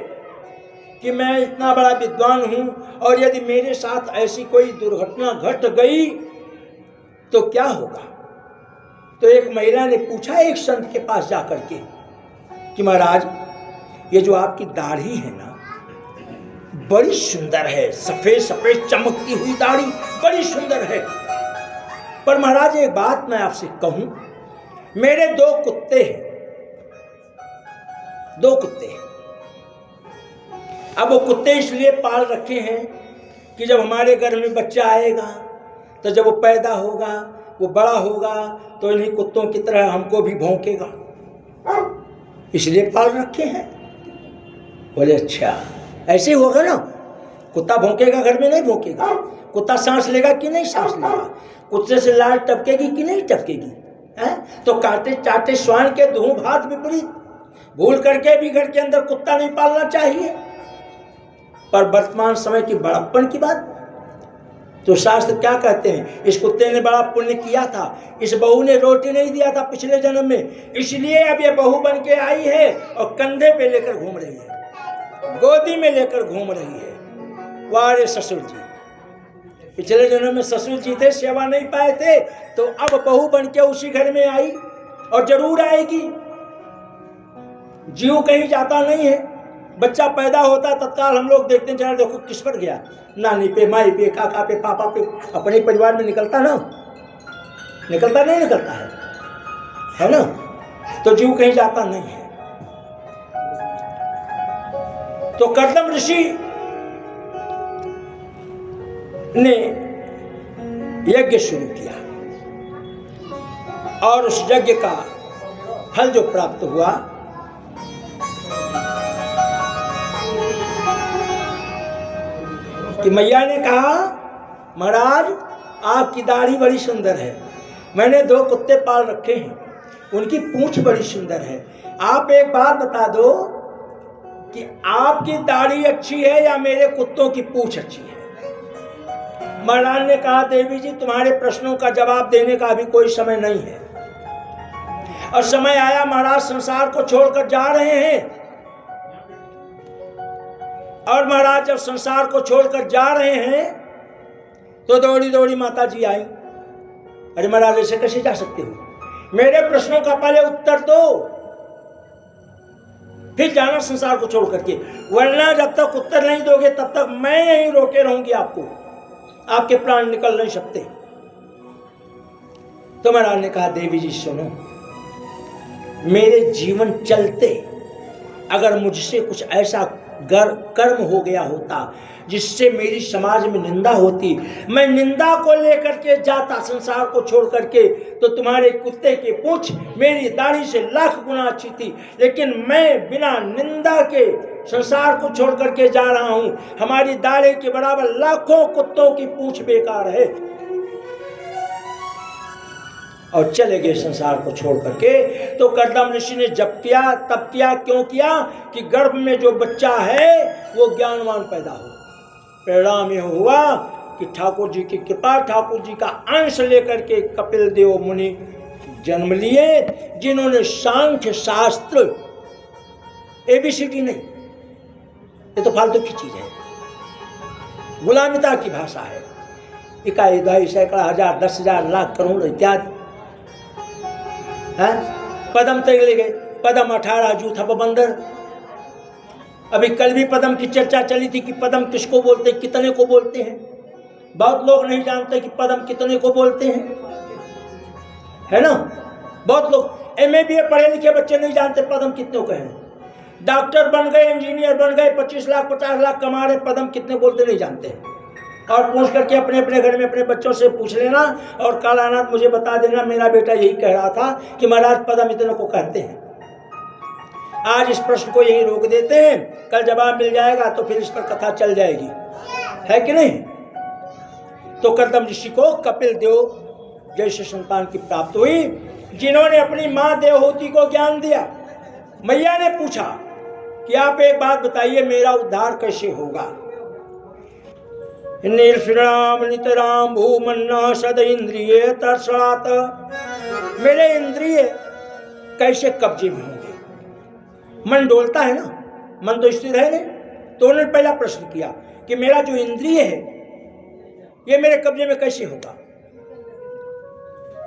कि मैं इतना बड़ा विद्वान हूं, और यदि मेरे साथ ऐसी कोई दुर्घटना घट गई तो क्या होगा। तो एक महिला ने पूछा एक संत के पास जाकर के कि महाराज, ये जो आपकी दाढ़ी है ना, बड़ी सुंदर है, सफेद सफेद चमकती हुई दाढ़ी बड़ी सुंदर है, पर महाराज एक बात मैं आपसे कहूं, मेरे दो कुत्ते हैं, दो कुत्ते हैं। अब वो कुत्ते इसलिए पाल रखे हैं कि जब हमारे घर में बच्चा आएगा, तो जब वो पैदा होगा, वो बड़ा होगा, तो इन्हीं कुत्तों की तरह हमको भी भौंकेगा, इसलिए पाल रखे हैं। बोले अच्छा, ऐसे ही होगा ना, कुत्ता भौंकेगा घर में नहीं भौंकेगा, कुत्ता सांस लेगा कि नहीं सांस लेगा, कुत्ते से लाल टपकेगी कि नहीं टपकेगी, है? तो काटे चाटे स्वान के दूं भात विपरीत, भूल करके भी घर के अंदर कुत्ता नहीं पालना चाहिए। पर वर्तमान समय की बड़प्पन की बात, तो शास्त्र क्या कहते हैं, इस कुत्ते ने बड़ा पुण्य किया था, इस बहू ने रोटी नहीं दिया था पिछले जन्म में, इसलिए अब ये बहू बन के आई है और कंधे पे लेकर घूम रही है, गोदी में लेकर घूम रही है। वारे ससुर जी, पिछले जन्म में ससुर जी थे, सेवा नहीं पाए थे, तो अब बहू बन के उसी घर में आई, और जरूर आएगी। जीव कहीं जाता नहीं है, बच्चा पैदा होता तत्काल हम लोग देखते हैं, जरा देखो किस पर गया, नानी पे, माई पे, काका पे, पापा पे, अपने परिवार में निकलता ना, निकलता नहीं निकलता है ना। तो जीव कहीं जाता नहीं है। तो कर्दम ऋषि ने यज्ञ शुरू किया, और उस यज्ञ का फल जो प्राप्त हुआ, कि मैया ने कहा, महाराज आपकी दाढ़ी बड़ी सुंदर है, मैंने दो कुत्ते पाल रखे हैं, उनकी पूंछ बड़ी सुंदर है, आप एक बात बता दो कि आपकी दाढ़ी अच्छी है या मेरे कुत्तों की पूंछ अच्छी है। महाराज ने कहा, देवी जी तुम्हारे प्रश्नों का जवाब देने का अभी कोई समय नहीं है, और समय आया महाराज संसार को छोड़कर जा रहे हैं, और महाराज जब संसार को छोड़कर जा रहे हैं तो दौड़ी दौड़ी माता जी आई। अरे महाराज ऐसे कैसे जा सकते हो, मेरे प्रश्नों का पहले उत्तर दो, फिर जाना संसार को छोड़ करके, वरना जब तक उत्तर नहीं दोगे तब तक मैं यहीं रोके रहूंगी आपको, आपके प्राण निकल नहीं सकते। तो महाराज ने कहा देवी जी सुनो, मेरे जीवन चलते अगर मुझसे कुछ ऐसा कर्म हो गया होता जिससे मेरी समाज में निंदा होती, मैं निंदा को लेकर के जाता संसार को छोड़ करके, तो तुम्हारे कुत्ते की पूंछ मेरी दाढ़ी से लाख गुना अच्छी थी। लेकिन मैं बिना निंदा के संसार को छोड़ करके जा रहा हूं, हमारी दाढ़ी के बराबर लाखों कुत्तों की पूंछ बेकार है। और चले गए संसार को छोड़ करके। तो कर्दम ऋषि ने जब किया तब किया, क्यों किया कि गर्भ में जो बच्चा है वो ज्ञानवान पैदा हो। परिणाम यह हुआ कि ठाकुर जी की कृपा, ठाकुर जी का अंश लेकर के कपिल देव मुनि जन्म लिए, जिन्होंने सांख्य शास्त्र, एबीसीडी नहीं, ये तो फालतू की चीज है, गुलामिता की भाषा है, इकाई दहाई सैकड़ा हजार 10,000 लाख करोड़ इत्यादि। पदम तक ले गए, पदम 18 जूथा बंदर। अभी कल भी पदम की चर्चा चली थी कि पदम किसको बोलते हैं, कितने को बोलते हैं। बहुत लोग नहीं जानते कि पदम कितने को बोलते हैं, है ना। बहुत लोग MA BA पढ़े लिखे बच्चे नहीं जानते पदम कितने को हैं। डॉक्टर बन गए, इंजीनियर बन गए, 25 लाख 50 लाख कमा रहे, पदम कितने बोलते नहीं जानते। और पूछ करके अपने अपने घर में अपने बच्चों से पूछ लेना, और कल आना मुझे बता देना मेरा बेटा यही कह रहा था कि महाराज पदम इतने को कहते हैं। आज इस प्रश्न को यही रोक देते हैं, कल जवाब मिल जाएगा तो फिर इस पर कथा चल जाएगी, है कि नहीं। तो कर्दम ऋषि को कपिल देव जैसे संतान की प्राप्त हुई, जिन्होंने अपनी मां देवहूति को ज्ञान दिया। मैया ने पूछा कि आप एक बात बताइए, मेरा उद्धार कैसे होगा। निर्श्राम नितराम भूमन्ना सद इंद्रिय तर्षणात, मेरे इंद्रिय कैसे कब्जे में होंगे। मन डोलता है ना, मन तो स्थिर है नहीं। तो उन्होंने पहला प्रश्न किया कि मेरा जो इंद्रिय है ये मेरे कब्जे में कैसे होगा।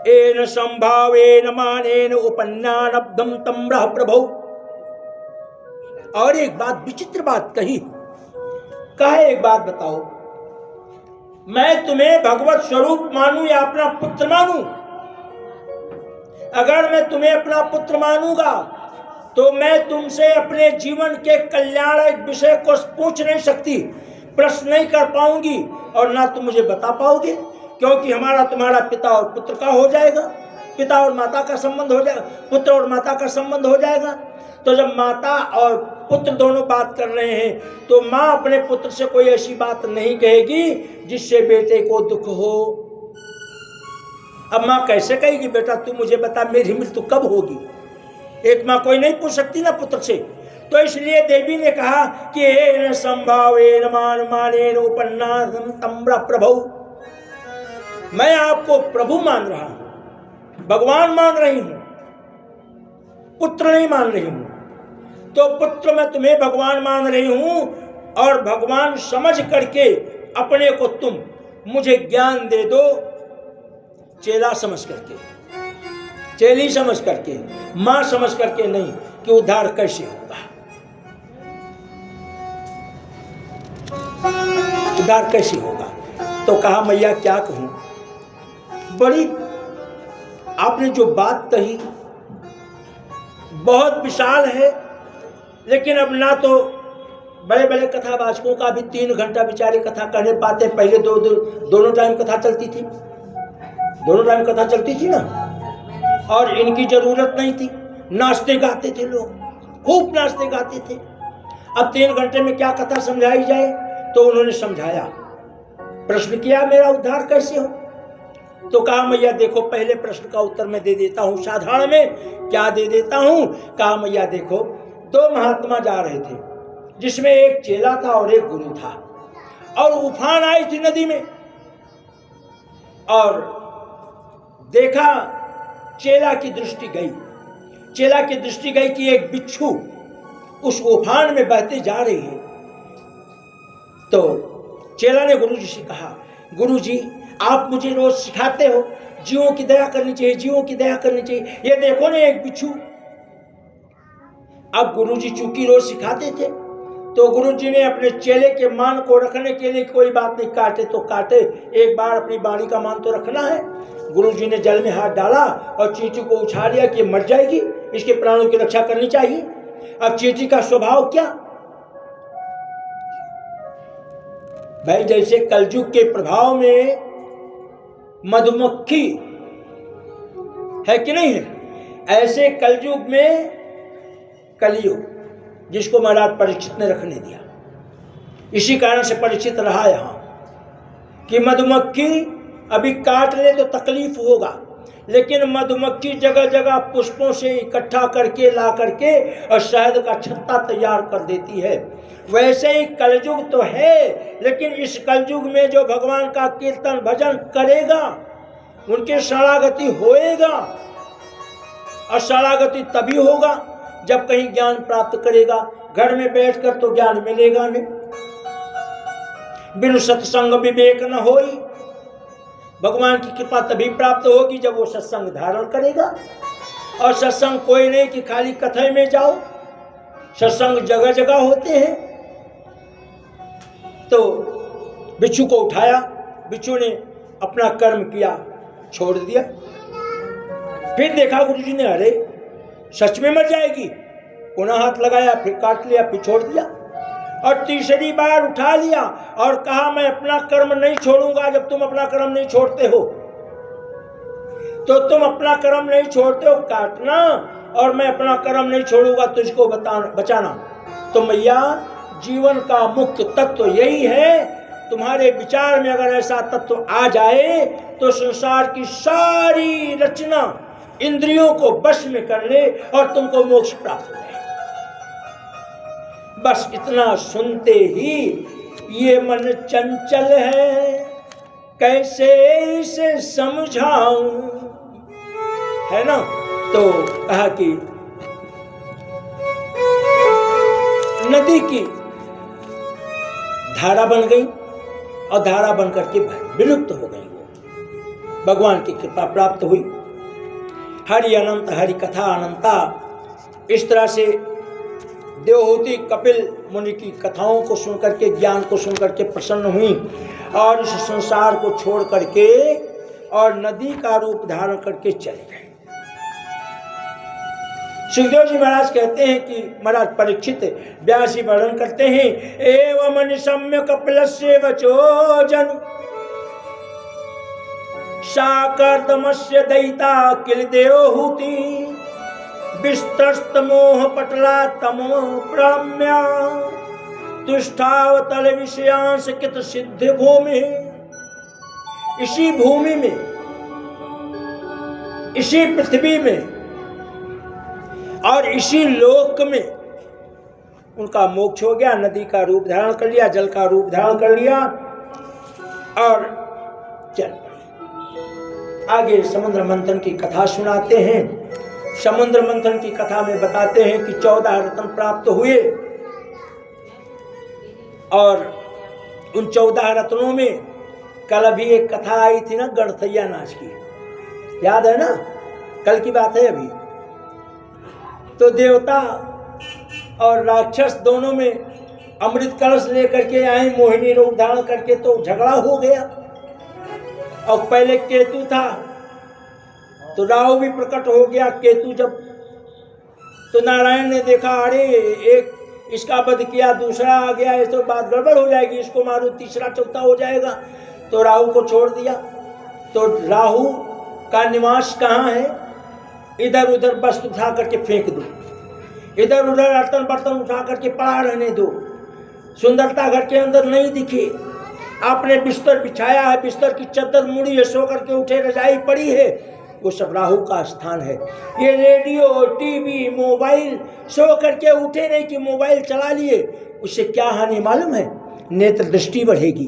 एन संभावेन मानेन उपन्नानब्दम तम्रह प्रभो। और एक बात, विचित्र बात कही, कहा एक बात बताओ, मैं तुम्हें भगवत स्वरूप मानूं या अपना पुत्र मानूं। अगर मैं तुम्हें अपना पुत्र मानूंगा तो मैं तुमसे अपने जीवन के कल्याणक विषय को पूछ नहीं सकती, प्रश्न नहीं कर पाऊंगी, और ना तुम मुझे बता पाओगे, क्योंकि हमारा तुम्हारा पिता और पुत्र का हो जाएगा, पिता और माता का संबंध हो जाएगा, पुत्र और माता का संबंध हो जाएगा। तो जब माता और पुत्र दोनों बात कर रहे हैं, तो माँ अपने पुत्र से कोई ऐसी बात नहीं कहेगी जिससे बेटे को दुख हो। अब माँ कैसे कहेगी, बेटा तू मुझे बता मेरी मृत्यु कब होगी। एक माँ कोई नहीं पूछ सकती ना पुत्र से। तो इसलिए देवी ने कहा कि एन संभावेन मानेन उपन्नासं तम्रः प्रभु, मैं आपको प्रभु मान रहा हूं, भगवान मान रही हूं, पुत्र नहीं मान रही हूं। तो पुत्र मैं तुम्हें भगवान मान रही हूं, और भगवान समझ करके अपने को तुम मुझे ज्ञान दे दो, चेला समझ करके, चेली समझ करके, मां समझ करके नहीं, कि उद्धार कैसे होगा, उद्धार कैसे होगा। तो कहा मैया क्या कहूं, बड़ी आपने जो बात कही बहुत विशाल है, लेकिन अब ना तो बड़े बड़े कथावाचकों का भी 3 घंटा बेचारे कथा कहने पाते। पहले दोनों टाइम कथा चलती थी, दोनों टाइम कथा चलती थी ना, और इनकी जरूरत नहीं थी, नाचते गाते थे लोग, खूब नाचते गाते थे। अब 3 घंटे में क्या कथा समझाई जाए, तो उन्होंने समझाया। प्रश्न किया मेरा उद्धार कैसे हो, तो कहा मैया देखो पहले प्रश्न का उत्तर मैं दे देता हूं, साधारण में क्या दे देता हूं। कहा मैया देखो 2 महात्मा जा रहे थे, जिसमें एक चेला था और एक गुरु था, और उफान आई थी नदी में, और देखा चेला की दृष्टि गई, चेला की दृष्टि गई कि एक बिच्छू उस उफान में बहते जा रही है। तो चेला ने गुरु जी से कहा, गुरु जी आप मुझे रोज सिखाते हो जीवों की दया करनी चाहिए, जीवों की दया करनी चाहिए, ये देखो ना एक बिच्छू अब गुरुजी चूंकि रोज सिखाते थे, तो गुरुजी ने अपने चेले के मान को रखने के लिए कोई बात नहीं, काटे तो काटे, एक बार अपनी बाणी का मान तो रखना है। गुरुजी ने जल में हाथ डाला और चींटी को उछाल लिया कि मर जाएगी, इसके प्राणों की रक्षा करनी चाहिए। अब चींटी का स्वभाव क्या भाई, जैसे कलयुग के प्रभाव में मधुमक्खी है कि नहीं है, ऐसे कलयुग में कलयुग, जिसको महाराज परीक्षित ने रखने दिया। इसी कारण से परीक्षित रहा यहां कि मधुमक्खी अभी काट ले तो तकलीफ होगा, लेकिन मधुमक्खी जगह जगह पुष्पों से इकट्ठा करके ला करके और शहद का छत्ता तैयार कर देती है। वैसे ही कलयुग तो है, लेकिन इस कलयुग में जो भगवान का कीर्तन भजन करेगा उनके शरणागति होएगा, और शरणागति तभी होगा जब कहीं ज्ञान प्राप्त करेगा। घर में बैठकर तो ज्ञान मिलेगा नहीं। बिनु सत्संग विवेक न होई, भगवान की कृपा तभी प्राप्त होगी जब वो सत्संग धारण करेगा। और सत्संग कोई नहीं कि खाली कथा में जाओ, सत्संग जगह जगह होते हैं। तो बिच्छू को उठाया, बिच्छू ने अपना कर्म किया, छोड़ दिया। फिर देखा गुरुजी ने, अरे सच में मर जाएगी, पुनः हाथ लगाया, फिर काट लिया, फिर छोड़ दिया। और तीसरी बार उठा लिया और कहा मैं अपना कर्म नहीं छोड़ूंगा जब तुम अपना कर्म नहीं छोड़ते हो। तो तुम अपना कर्म नहीं छोड़ते हो, काटना, और मैं अपना कर्म नहीं छोड़ूंगा तुझको बचाना। तो मैया जीवन का मुख्य तत्व यही है। तुम्हारे विचार में अगर ऐसा तत्व आ जाए तो संसार की सारी रचना इंद्रियों को वश में कर ले और तुमको मोक्ष प्राप्त हो जाए। बस इतना सुनते ही ये मन चंचल है, कैसे इसे समझाऊं, है ना। तो कहा कि नदी की धारा बन गई और धारा बन करके विलुप्त हो गई। वो भगवान की कृपा प्राप्त हुई। हरि अनंत, हरि कथा अनंता। इस तरह से देवहूति कपिल मुनि की कथाओं को सुन करके, ज्ञान को सुन करके प्रसन्न हुई और इस संसार को छोड़ करके और नदी का रूप धारण करके चले गए। सुखदेव जी महाराज कहते हैं कि महाराज परीक्षित व्यास जी वर्णन करते हैं, एवं निशम्य कपिलस्य वचो जन साकर्दमस्य दयिता किल देवहूति विस्तस्त मोह पटला तमो प्रम्या तुष्टावतल विषयांश कित सिद्ध भूमि। इसी भूमि में, इसी पृथ्वी में और इसी लोक में उनका मोक्ष हो गया। नदी का रूप धारण कर लिया, जल का रूप धारण कर लिया और चल पड़े। आगे समुद्र मंथन की कथा सुनाते हैं। समुद्र मंथन की कथा में बताते हैं कि 14 रत्न प्राप्त हुए और उन 14 रत्नों में कल अभी एक कथा आई थी ना, गणथैया नाच की, याद है ना, कल की बात है अभी। तो देवता और राक्षस दोनों में अमृत कलश लेकर के आए, मोहिनी रूप धारण करके, तो झगड़ा हो गया। और पहले केतु था तो राहु भी प्रकट हो गया। केतु जब, तो नारायण ने देखा, अरे एक इसका वध किया, दूसरा आ गया, ये तो बात गड़बड़ हो जाएगी, इसको मारो, तीसरा चौथा हो जाएगा। तो राहु को छोड़ दिया। तो राहु का निवास कहाँ है, इधर उधर वस्तु उठा करके फेंक दो, इधर उधर बर्तन बर्तन उठा करके पड़ा रहने दो, सुंदरता घर के अंदर नहीं दिखे। आपने बिस्तर बिछाया है, बिस्तर की चद्दर मुड़ी है, सो करके उठे, रजाई पड़ी है, वो सब राहु का स्थान है। ये रेडियो, टीवी, मोबाइल, सो करके उठे नहीं कि मोबाइल चला लिए, उससे क्या हानि मालूम है, नेत्र दृष्टि बढ़ेगी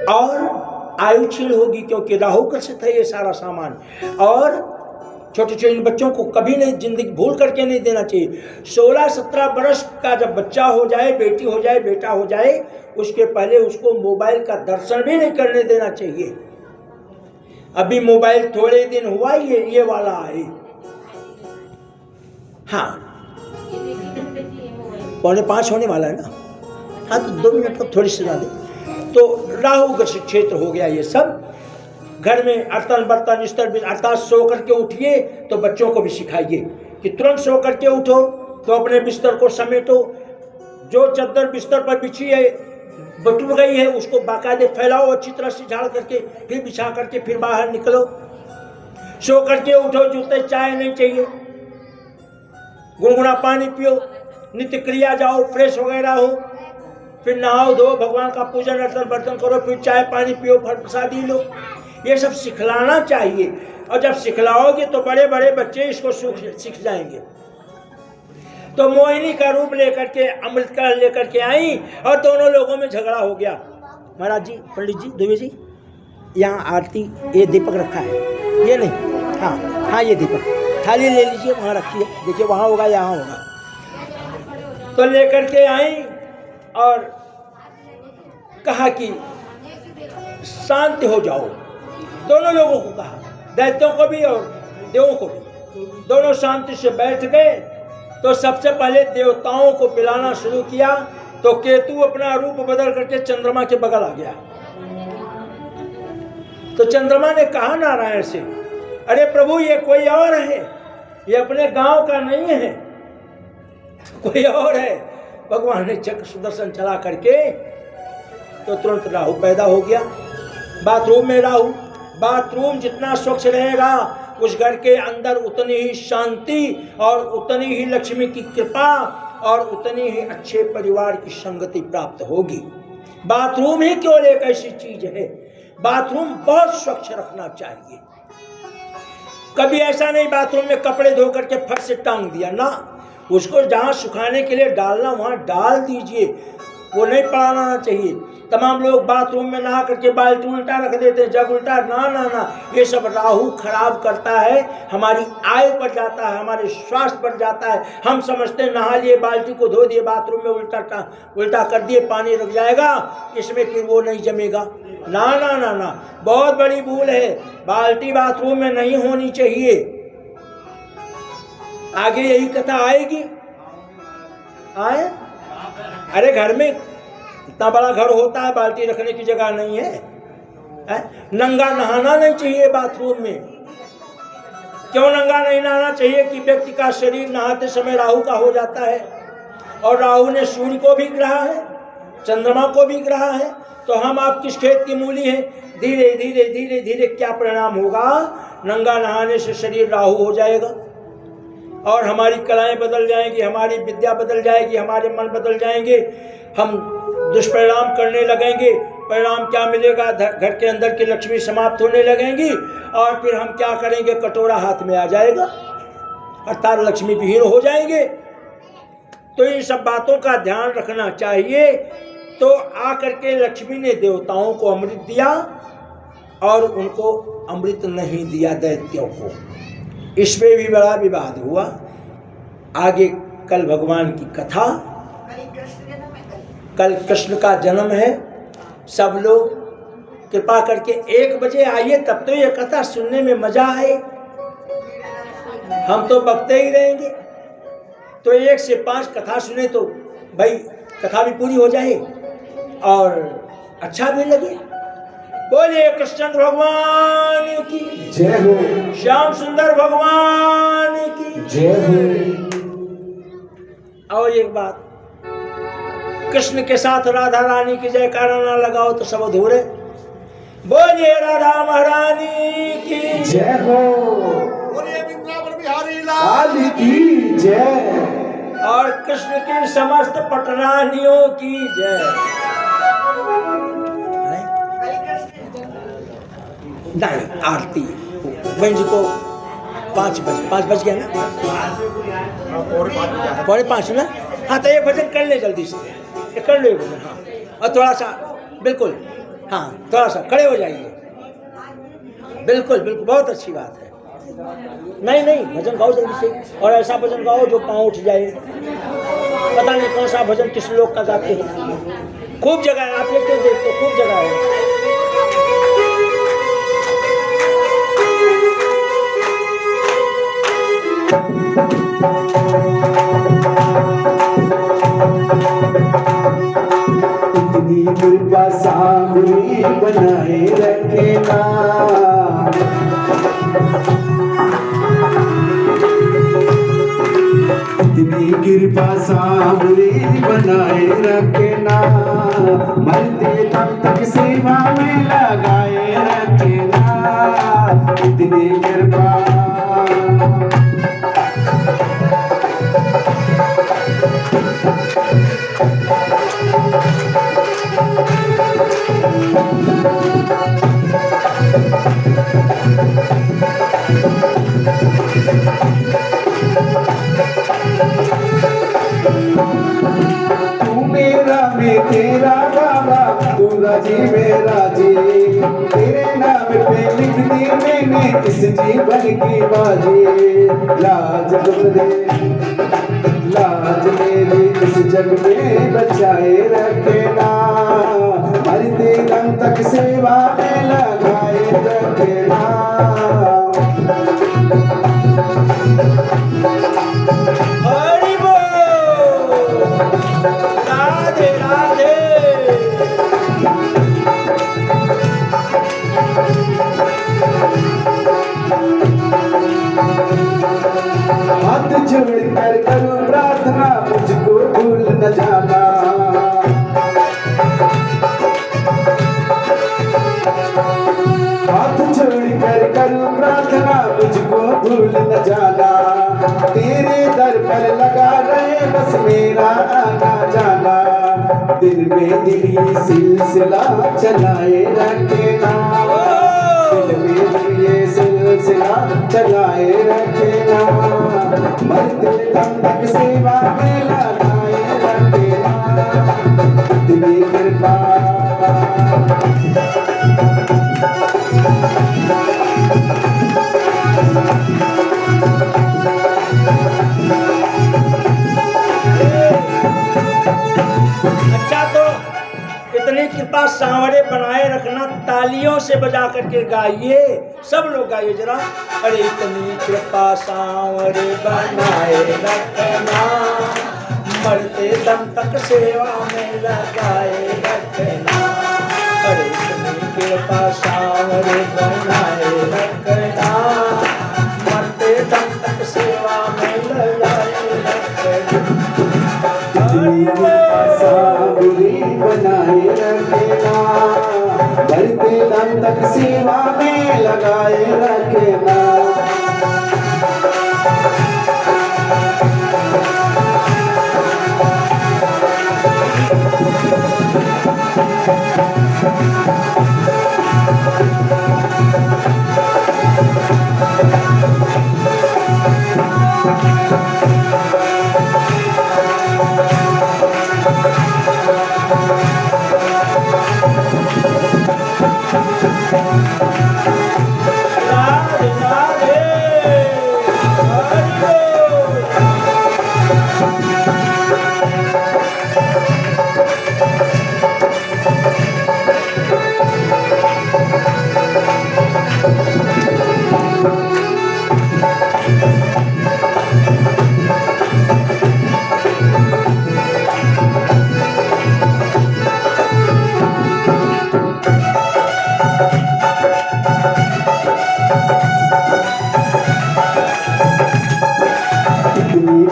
और आयु क्षीण होगी, क्योंकि राहु ग्रसित है ये सारा सामान। और छोटे छोटे बच्चों को कभी नहीं, जिंदगी भूल करके नहीं देना चाहिए। 16-17 वर्ष का जब बच्चा हो जाए, बेटी हो जाए, बेटा हो जाए, उसके पहले उसको मोबाइल का दर्शन भी नहीं करने देना चाहिए। अभी मोबाइल थोड़े दिन हुआ ये वाला है। हाँ, 4:45 होने वाला है ना। हाँ तो 2 मिनट तक थोड़ी सुना दे। तो राहु ग्रसित क्षेत्र हो गया ये सब। घर में अर्तन बर्तन इस्तर अर्थात सो करके उठिए तो बच्चों को भी सिखाइए कि तुरंत सो करके उठो तो अपने बिस्तर को समेटो। जो चादर बिस्तर पर बिछी है बटुर गई है उसको बाकायदे फैलाओ अच्छी तरह से, झाड़ करके फिर बिछा करके फिर बाहर निकलो। सो करके उठो, जूते चाय नहीं चाहिए, गुनगुना पानी पियो, नित्य क्रिया जाओ, फ्रेश वगैरह हो, फिर नहाओ धो, भगवान का पूजन अर्चन बर्तन करो, फिर चाय पानी पियो, फल प्रसादी लो। ये सब सिखलाना चाहिए। और जब सिखलाओगे तो बड़े बड़े बच्चे इसको सीख जाएंगे। तो मोहिनी का रूप लेकर के अमृत का लेकर के आई और दोनों लोगों में झगड़ा हो गया। महाराज जी, पंडित जी, दुबे जी, यहाँ आरती ये दीपक रखा है, ये नहीं, हाँ हाँ ये दीपक, थाली ले लीजिए, वहाँ रखिए, देखिए वहाँ होगा यहाँ होगा। तो लेकर के आई और कहा कि शांति हो जाओ। दोनों लोगों को कहा, दैत्यों को भी और देवों को भी। दोनों शांति से बैठ गए। तो सबसे पहले देवताओं को पिलाना शुरू किया। तो केतु अपना रूप बदल करके चंद्रमा के बगल आ गया। तो चंद्रमा ने कहा नारायण से, अरे प्रभु ये कोई और है, ये अपने गांव का नहीं है, कोई और है। भगवान ने चक्र सुदर्शन चला करके तो तुरंत राहु पैदा हो गया। बाथरूम में राहु, बाथरूम जितना स्वच्छ रहेगा उस घर के अंदर उतनी ही शांति और उतनी ही लक्ष्मी की कृपा और उतनी ही अच्छे परिवार की संगति प्राप्त होगी। बाथरूम ही केवल एक ऐसी चीज है, बाथरूम बहुत स्वच्छ रखना चाहिए। कभी ऐसा नहीं बाथरूम में कपड़े धो करके फट से टांग दिया ना, उसको जहाँ सुखाने के लिए डालना वहाँ डाल दीजिए, वो नहीं पड़ाना चाहिए। तमाम लोग बाथरूम में नहा करके बाल्टी उल्टा रख देते हैं, जग उल्टा, ना ना ना, ये सब राहु खराब करता है, हमारी आयु पर जाता है, हमारे स्वास्थ्य पर जाता है। हम समझते हैं नहा लिए, बाल्टी को धो दिए, बाथरूम में उल्टा कर दिए, पानी रुक जाएगा, इसमें फिर वो नहीं जमेगा। ना ना ना ना, बहुत बड़ी भूल है, बाल्टी बाथरूम में नहीं होनी चाहिए। आगे यही कथा आएगी। आए, अरे घर में इतना बड़ा घर होता है, बाल्टी रखने की जगह नहीं है, नंगा नहाना नहीं चाहिए बाथरूम में। क्यों नंगा नहीं नहाना चाहिए कि व्यक्ति का शरीर नहाते समय राहु का हो जाता है, और राहु ने सूर्य को भी ग्रहा है, चंद्रमा को भी ग्रहा है। तो हम आप किस खेत की मूली हैं, धीरे धीरे धीरे धीरे क्या परिणाम होगा, नंगा नहाने से शरीर राहु हो जाएगा और हमारी कलाएं बदल जाएंगी, हमारी विद्या बदल जाएगी, हमारे मन बदल जाएंगे, हम दुष्परिणाम करने लगेंगे। परिणाम क्या मिलेगा, घर के अंदर की लक्ष्मी समाप्त होने लगेंगी और फिर हम क्या करेंगे, कटोरा हाथ में आ जाएगा, अर्थात लक्ष्मी विहीन हो जाएंगे। तो इन सब बातों का ध्यान रखना चाहिए। तो आकर के लक्ष्मी ने देवताओं को अमृत दिया और उनको अमृत नहीं दिया दैत्यों को। इसमें भी बड़ा विवाद हुआ। आगे कल भगवान की कथा, कल कृष्ण का जन्म है। सब लोग कृपा करके 1 बजे आइए, तब तो ये कथा सुनने में मजा आए। हम तो बकते ही रहेंगे। तो 1 से 5 कथा सुने तो भाई कथा भी पूरी हो जाए और अच्छा भी लगे। बोलिए कृष्णचंद्र भगवान की जय हो, श्याम सुंदर भगवान की जय हो। और एक बात, कृष्ण के साथ राधा रानी की जयकारा ना लगाओ तो सब अधूरे। बोलिए राधा महारानी की जय हो, बोलिए वृंदावन बिहारी लाल की जय, और कृष्ण की समस्त पटरानियों की जय। नहीं, आरती बहन जी को 5 बज गया ना, 4:45 ना। हाँ तो 1 भजन कर ले जल्दी से, कर लो 1 भजन। हाँ, और थोड़ा सा बिल्कुल, हाँ थोड़ा सा खड़े हो जाइए। बिल्कुल बिल्कुल, बहुत अच्छी बात है। नहीं भजन गाओ जल्दी से, और ऐसा भजन गाओ जो पाँव उठ जाए। पता नहीं कौन सा भजन किस लोग का गाते हैं, खूब जगह है, आप लोग क्यों देखते हो, खूब जगह है। कृपा सांवरी बनाए रखना, मरते दम तक सेवा में लगाए रखना, इतनी कृपा। मैं तेरा बाबा, तू राजी मेरा जी, तेरे नाम पे लिख दी मैंने इस जीवन की बाजी। लाज मेरी इस जग में बचाए रखना, मरते दम तक सेवा में लगाए रखना। हाथ जोड़ कर करूं प्रार्थना, मुझको भूल न जाना। हाथ जोड़ कर करूं प्रार्थना, मुझको भूल न जाना। तेरे दर पर लगा रहे बस मेरा आना जाना, दिल में दिल ये सिलसिला चलाए रखना, दिल में दिल ये सिलसिला चलाए रखना, मरते दम तक सेवा में लगाए रखना, इतनी कृपा। अच्छा, तो इतनी कृपा सांवरे बनाए रखना, तालियों से बजा करके गाइए, सब लोग गाइए जरा। अरे इतनी कृपा सांवरे बनाए रखना, मरते दम तक सेवा में लगाए रखना। अरे इतनी कृपा सांवरे बनाए रखना, मरते दम तक सेवा में लगाए रखना। सांवरी बनाए रखना, मरते दम तक सेवा में लगाए रखना।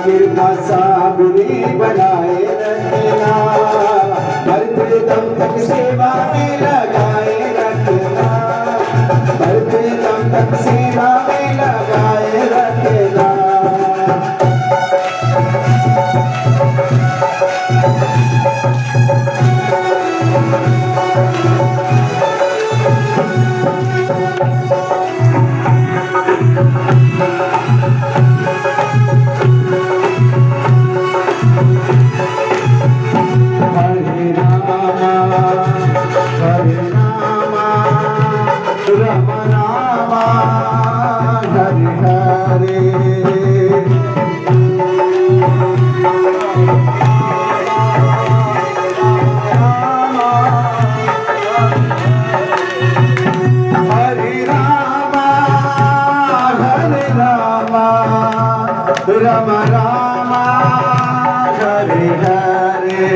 कृपा सांवरी बनाए रखना, मरते दम तक सेवा में लगाए रखना, मरते दम तक सेवा में लगाए रखना। Ram Ram Hare Hare,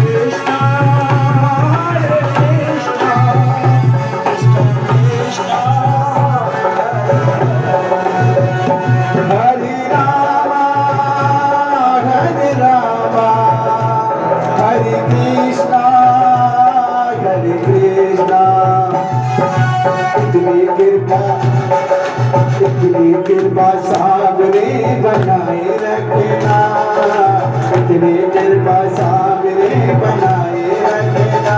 Krishna, Krishna, Krishna Krishna, भेजना। इतनी कृपा सामने बनाए रखना, इतनी कृपा सामने बनाए रखना।